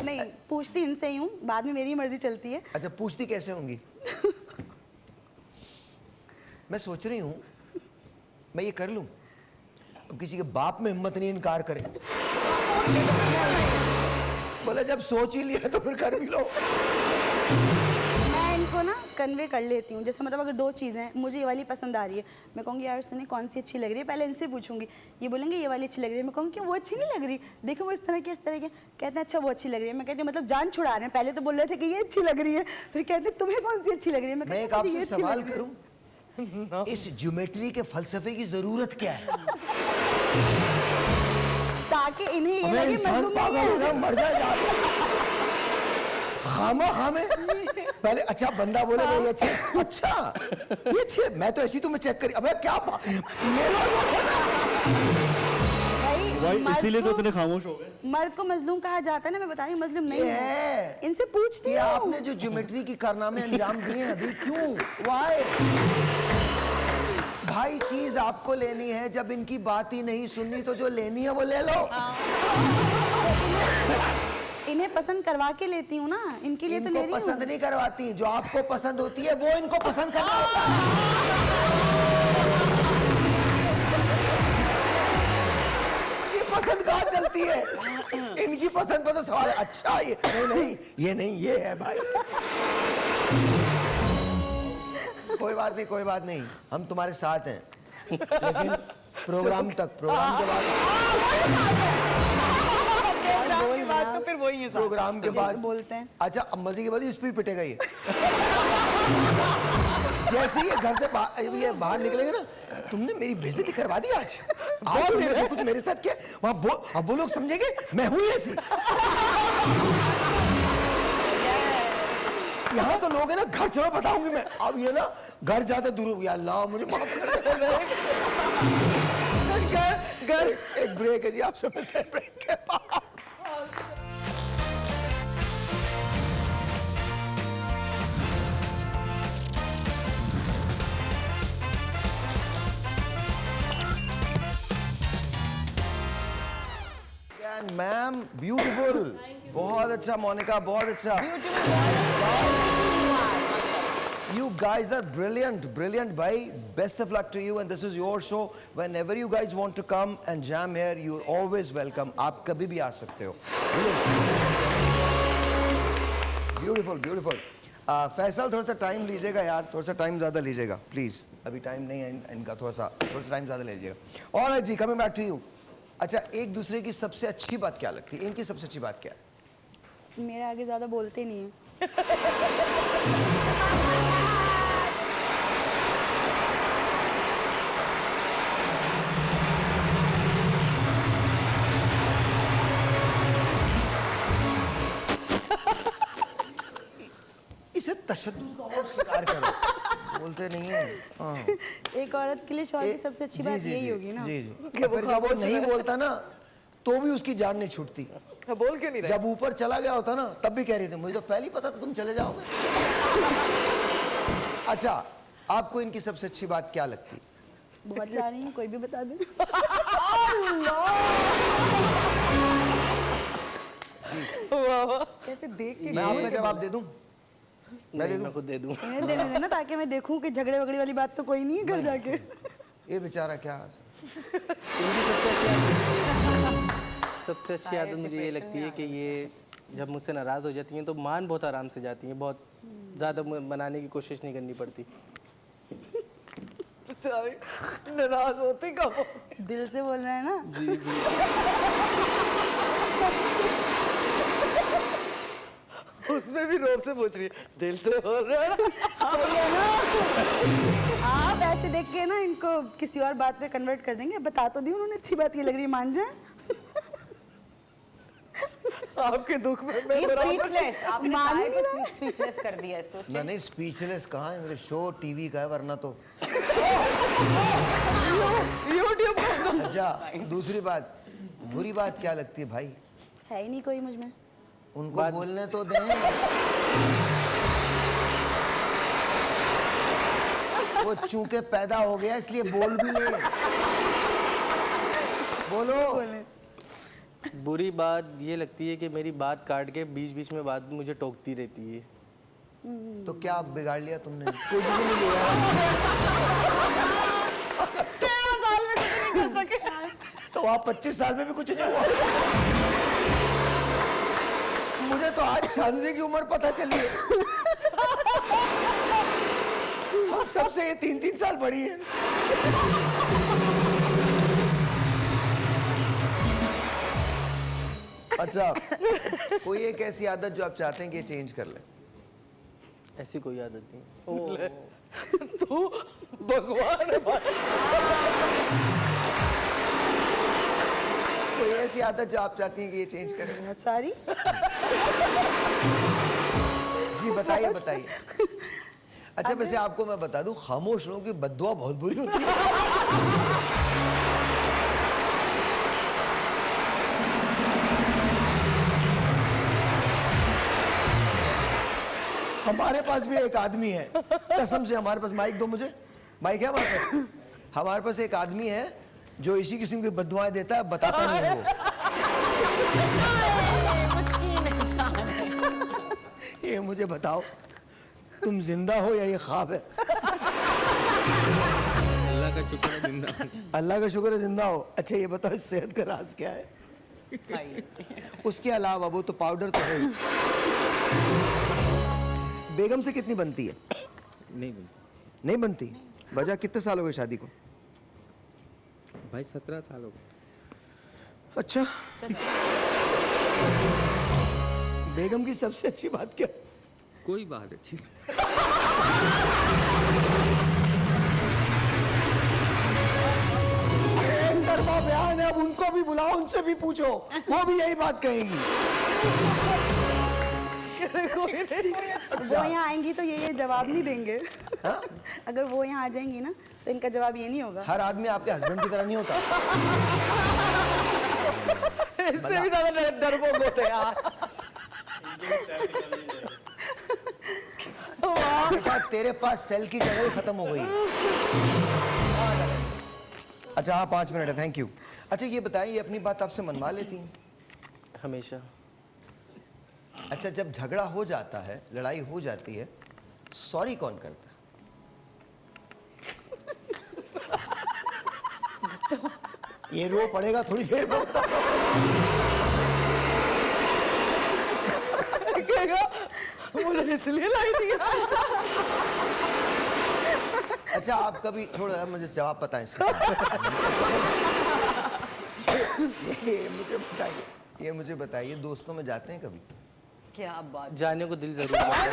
नहीं पूछती इनसे ही हूँ, बाद में मेरी मर्जी चलती है। अच्छा पूछती कैसे होंगी? मैं सोच रही हूँ मैं ये कर लूं, अब किसी के बाप में हिम्मत नहीं इनकार करे, बोले जब सोच ही लिया तो फिर कर भी लो। मैं इनको ना कन्वे कर लेती हूँ, जैसे मतलब अगर 2 चीज़ें हैं, मुझे ये वाली पसंद आ रही है, मैं कहूँगी यार सुनिए कौन सी अच्छी लग रही है, पहले इनसे पूछूंगी, ये बोलेंगे ये वाली अच्छी लग रही है, मैं कहूँगी वो अच्छी नहीं लग रही, देखो वो इस तरह के कहते हैं अच्छा वो अच्छी लग रही है, मैं कहती हूँ मतलब जान छुड़ा रहे हैं, पहले तो बोल रहे थे कि ये अच्छी लग रही है, फिर कहते हैं तुम्हें कौन सी अच्छी लग रही है। मैं एक आपसे सवाल करूं, इस ज्योमेट्री के फलसफे की जरूरत क्या है? ताकि इन्हें ये लगे मजलूम नहीं है। मर जाए खामे पहले अच्छा बंदा बोले भाई अच्छे, अच्छा ये अच्छे, मैं तो ऐसी तुम्हें चेक करी, अबे क्या भाई इसीलिए तो इतने खामोश हो गए। मर्द को मजलूम कहा जाता है ना, मैं बता रही हूँ मजलूम नहीं है। इनसे पूछती हूँ आपने जो ज्योमेट्री की कारनामे अंजाम दिए अभी क्यों, व्हाई? भाई चीज आपको लेनी है, जब इनकी बात ही नहीं सुननी तो जो लेनी है वो ले लो। इन्हें पसंद करवा के लेती हूँ ना, इनके लिए तो ले रही हूँ। पसंद नहीं करवाती, जो आपको पसंद होती है वो इनको पसंद करना होता है। ये पसंद कहाँ चलती है, इनकी पसंद पर तो सवाल है। अच्छा ये नहीं ये नहीं ये है भाई। कोई बात नहीं हम तुम्हारे साथ हैं, लेकिन प्रोग्राम के बाद तो फिर वही है प्रोग्राम के बाद बोलते हैं। अच्छा अब मजे के बाद इस पे ही पिटेगा ये। जैसे ये घर से ये बाहर निकलेंगे ना, तुमने मेरी बेइज्जती करवा दी आज तुमने जो कुछ मेरे साथ किया, वहाँ अब वो लोग समझेंगे मैं हूँ ऐसी। यहाँ तो लोग है ना, घर चलो बताऊंगी मैं, अब ये ना घर जाते दूर, या अल्लाह मुझे माफ कर दे। घर एक ब्रेक है जी, आप समझते हैं, ब्रेक के बाद मैम ब्यूटीफुल, बहुत अच्छा मोनिका, बहुत अच्छा। You guys are brilliant, brilliant, bhai. Best of luck to you, and this is your show. Whenever you guys want to come and jam here, you're always welcome. आप कभी भी आ सकते हो. Beautiful, beautiful. फैसल थोड़ा सा टाइम लीजिएगा यार, थोड़ा सा टाइम ज़्यादा लीजिएगा प्लीज़. अभी टाइम नहीं है इनका, थोड़ा सा टाइम ज़्यादा लीजिएगा. ऑलराइट जी, कमिंग बैक टू यू. अच्छा, एक दूसरे की सबसे अच्छी बात क्या लगती है? इनकी सबसे अच्छी बात क्या है? मेरे आगे ज़्यादा बोलते नहीं है. इसे तशद्दुद का और शिकार करो. बोलते नहीं है. हाँ. एक औरत के लिए शौहर की सबसे अच्छी बात यही होगी ना. जी जी. अगर जब वो नहीं बोलता ना तो भी उसकी जान नहीं छूटती. बोल के नहीं रहा. जब ऊपर चला गया होता ना तब भी कह रही थी मुझे तो पहले ही पता था तुम चले जाओगे. अच्छा, आपको इनकी सबसे अच्छी बात क्या लगती? बहुत सारी हैं, कोई भी बता दे. कैसे देख के मैं आपका जवाब दे दूं? मैं खुद दे दूं. इन्हें देने देना ताकि मैं देखूं कि झगड़े वगड़े वाली बात तो कोई नहीं है घर जाके. ये बेचारा क्या. सबसे अच्छी आदत मुझे ये लगती है कि ये जब मुझसे नाराज़ हो जाती हैं तो मान बहुत आराम से जाती हैं, बहुत ज़्यादा मनाने की कोशिश नहीं करनी पड़ती. नाराज होती कब? दिल से बोल रहा है ना. जी जी. उसमें भी रोब से पूछ रही है, दिल से बोल रहा है. आप ऐसे देख के ना इनको किसी और बात पे कन्वर्ट कर देंगे. बता तो दी उन्होंने, अच्छी बात ये लग रही है, मान जाए. आपके दुख में मैं स्पीचलेस. आपने मान ही सारे को स्पीचलेस कर दिया है. सोचिए. नहीं, स्पीचलेस कहाँ है? मेरे शो टीवी का है, वरना तो. यूट्यूब. अच्छा, दूसरी बात, बुरी बात क्या लगती है भाई? है ही नहीं कोई मुझ में. उनको बोलने तो दें. वो चूंकि पैदा हो गया इसलिए बोल भी ले. बोलो. बुरी बात ये लगती है कि मेरी बात काट के बीच बीच में बात मुझे टोकती रहती है. तो क्या बिगाड़ लिया तुमने? कुछ भी नहीं बिगाड़ा. 13 साल में कुछ नहीं कर सके. तो आप 25 साल में भी कुछ नहीं हुआ. मुझे तो आज शानजी की उम्र पता चली है. हम सबसे ये 3-3 साल बड़ी है. अच्छा, कोई एक ऐसी आदत जो आप चाहते हैं कि चेंज कर लें? ऐसी कोई आदत नहीं. तू भगवान है भाई. कोई ऐसी आदत जो आप चाहती हैं कि ये चेंज करें? बहुत सारी. जी बताइए, बताइए. अच्छा, वैसे आपको मैं बता दूं, खामोश लोगों की बद्दुआ बहुत बुरी होती है. हमारे पास भी एक आदमी है, कसम से. हमारे पास माइक दो मुझे. माइक है हमारे पास. हमारे पास एक आदमी है जो इसी किस्म की बद्दुआएं देता है, बताता नहीं है वो. ये मुझे बताओ, तुम जिंदा हो या ये ख्वाब है? अल्लाह का शुक्र है जिंदा. अल्लाह का शुक्र है जिंदा हो. अच्छा, ये बताओ सेहत का राज क्या है? उसके अलावा वो तो पाउडर तो है. बेगम से कितनी बनती है? नहीं बनती. नहीं बनती. वजह? कितने साल हो गए शादी को? भाई 17 साल हो गए. अच्छा, बेगम की सबसे अच्छी बात क्या? कोई बात अच्छी. एक तरफा बयान है. अब उनको भी बुलाओ, उनसे भी पूछो, वो भी यही बात कहेंगी. वो यहाँ आएंगी तो ये जवाब नहीं देंगे. हाँ? अगर वो यहाँ आ जाएंगी ना तो इनका जवाब ये नहीं होगा. हर आदमी आपके हस्बैंड की तरह नहीं होता. इससे भी ज्यादा डरपोक होते हैं यार. बेटा, तेरे पास सेल की जगह ही खत्म हो गई. अच्छा, हाँ, 5 मिनट है. Thank you. अच्छा, ये बताइए, अपनी बात आपसे मनवा लेती हैं? हमेशा. अच्छा, जब झगड़ा हो जाता है, लड़ाई हो जाती है, सॉरी कौन करता है? ये रो पड़ेगा थोड़ी देर में कहेगा मुझे इसलिए लाई थी। अच्छा आप कभी थोड़ा मुझे जवाब बताएं इसका। ये मुझे बताइए दोस्तों में जाते हैं कभी? क्या बात। जाने को दिल जरूर करता है।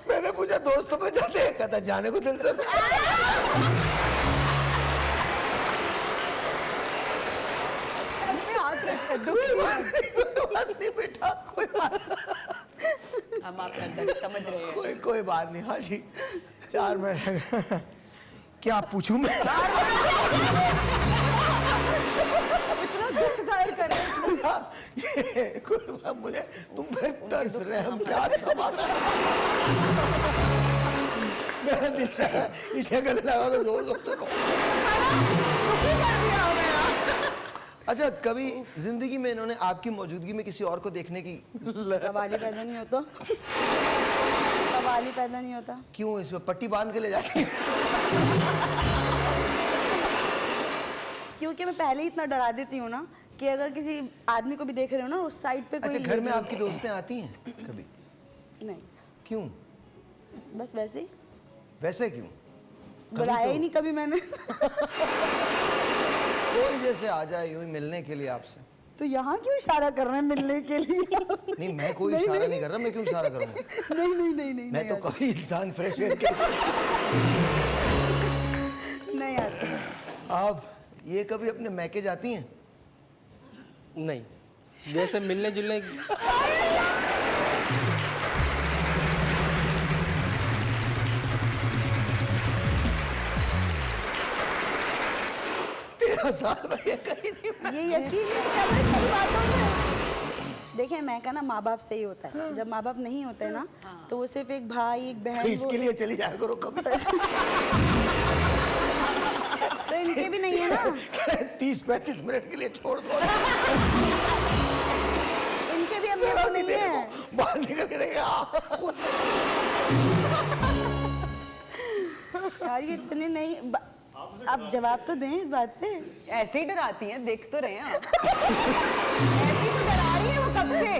मैंने पूछा दोस्तों में जाते हैं, कहता जाने को दिल से। कोई बात नहीं बेटा, कोई बात हम आपका दर्द समझ रहे हैं। कोई बात नहीं। हाँ जी 4 मिनट क्या पूछूं मैं? मुझे तुम पे तरस रहे हम प्यार समाना। मेरा दिल चाह रहा है इसे गले लगा के जोर जोर से रो। अच्छा कभी जिंदगी में इन्होंने आपकी मौजूदगी में किसी और को देखने की सवाल ही पैदा नहीं होता, सवाल ही पैदा नहीं होता। क्यों इसमें पट्टी बांध के ले जाती है? क्योंकि मैं पहले ही इतना डरा देती हूँ ना कि अगर किसी आदमी को भी देख रहे हो ना उस साइड पे कोई। अच्छा घर में आपकी दोस्तें आती हैं कभी? नहीं। क्यों? बस वैसे ही। वैसे क्यों? बुलाया ही नहीं कभी मैंने। कोई जैसे आ जाए यूं ही मिलने के लिए आपसे, तो यहाँ क्यों इशारा कर रहे हैं मिलने के लिए? नहीं मैं कोई इशारा नहीं कर रहा, मैं क्यों इशारा करूँगा? नहीं मैं तो कभी इंसान फ्रेश एयर के नहीं आती। आप ये कभी अपने मैके जाती हैं? नहीं, जैसे मिलने जुलने। साल में ये कहीं नहीं। ये यकीन नहीं कर रहे सही बातों में। देखिए मैं का ना माँ बाप से ही होता है। जब माँ बाप नहीं होते ना तो वो सिर्फ एक भाई एक बहन। तो इसके लिए चली जाया करो कभी। तो इनके भी नहीं है ना। 30-35 मिनट के लिए छोड़ दो। इनके भी अब नहीं है। बाहर निकल के देखें यार ये इतने नहीं। आप जवाब तो दें इस बात पे। ऐसे ही डराती हैं, देख तो रहे हैं आप। ऐसे ही तो डरा रही है वो कब से।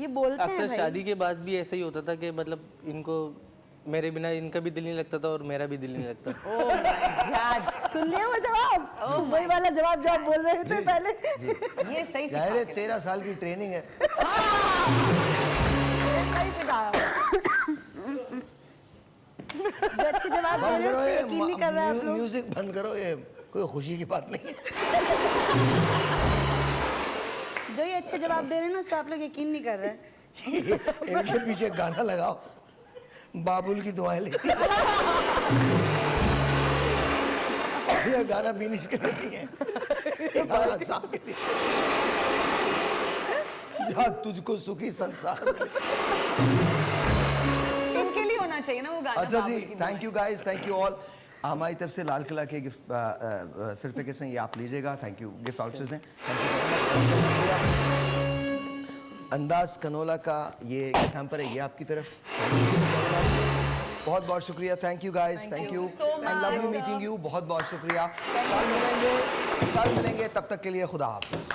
ये बोलते हैं अक्सर शादी के बाद भी ऐसा ही होता था कि मतलब इनको मेरे बिना इनका भी दिल नहीं लगता था और मेरा भी दिल नहीं लगता। Oh my God. सुन लिया वो जवाब? वही वाला जवाब जो आप बोल रहे थे पहले। ये सही सिखा जाहिर है के 13 साल की ट्रेनिंग है। सही सिखाया। जो अच्छे जवाब दे रहे हैं उस पे यकीन नहीं कर रहे आप लोग। म्यूजिक बंद करो, ये कोई खुशी की बात नहीं है। जो ये अच्छे जवाब दे रहे हैं ना उस पर आप लोग यकीन नहीं कर रहे हैं। इनके पीछे गाना लगाओ, बाबुल की दुआएं लेती है। ये गाना बीनिश के लिए नहीं है, ये गाना साहब के लिए। जहाँ तुझको सुखी संसार मिले। इनके लिए होना चाहिए ना वो गाना। अच्छा जी thank you guys, thank you all. हमारी तरफ से लाल किला के गिफ्ट सर्टिफिकेट्स हैं, ये आप लीजिएगा। Thank you. गिफ्ट वाउचर्स हैं। अंदाज कनोला का ये हैम्पर है, ये आपकी तरफ। बहुत बहुत शुक्रिया। Thank you guys, thank you and lovely meeting you. बहुत बहुत शुक्रिया। कल मिलेंगे, तब तक के लिए खुदा हाफिज़।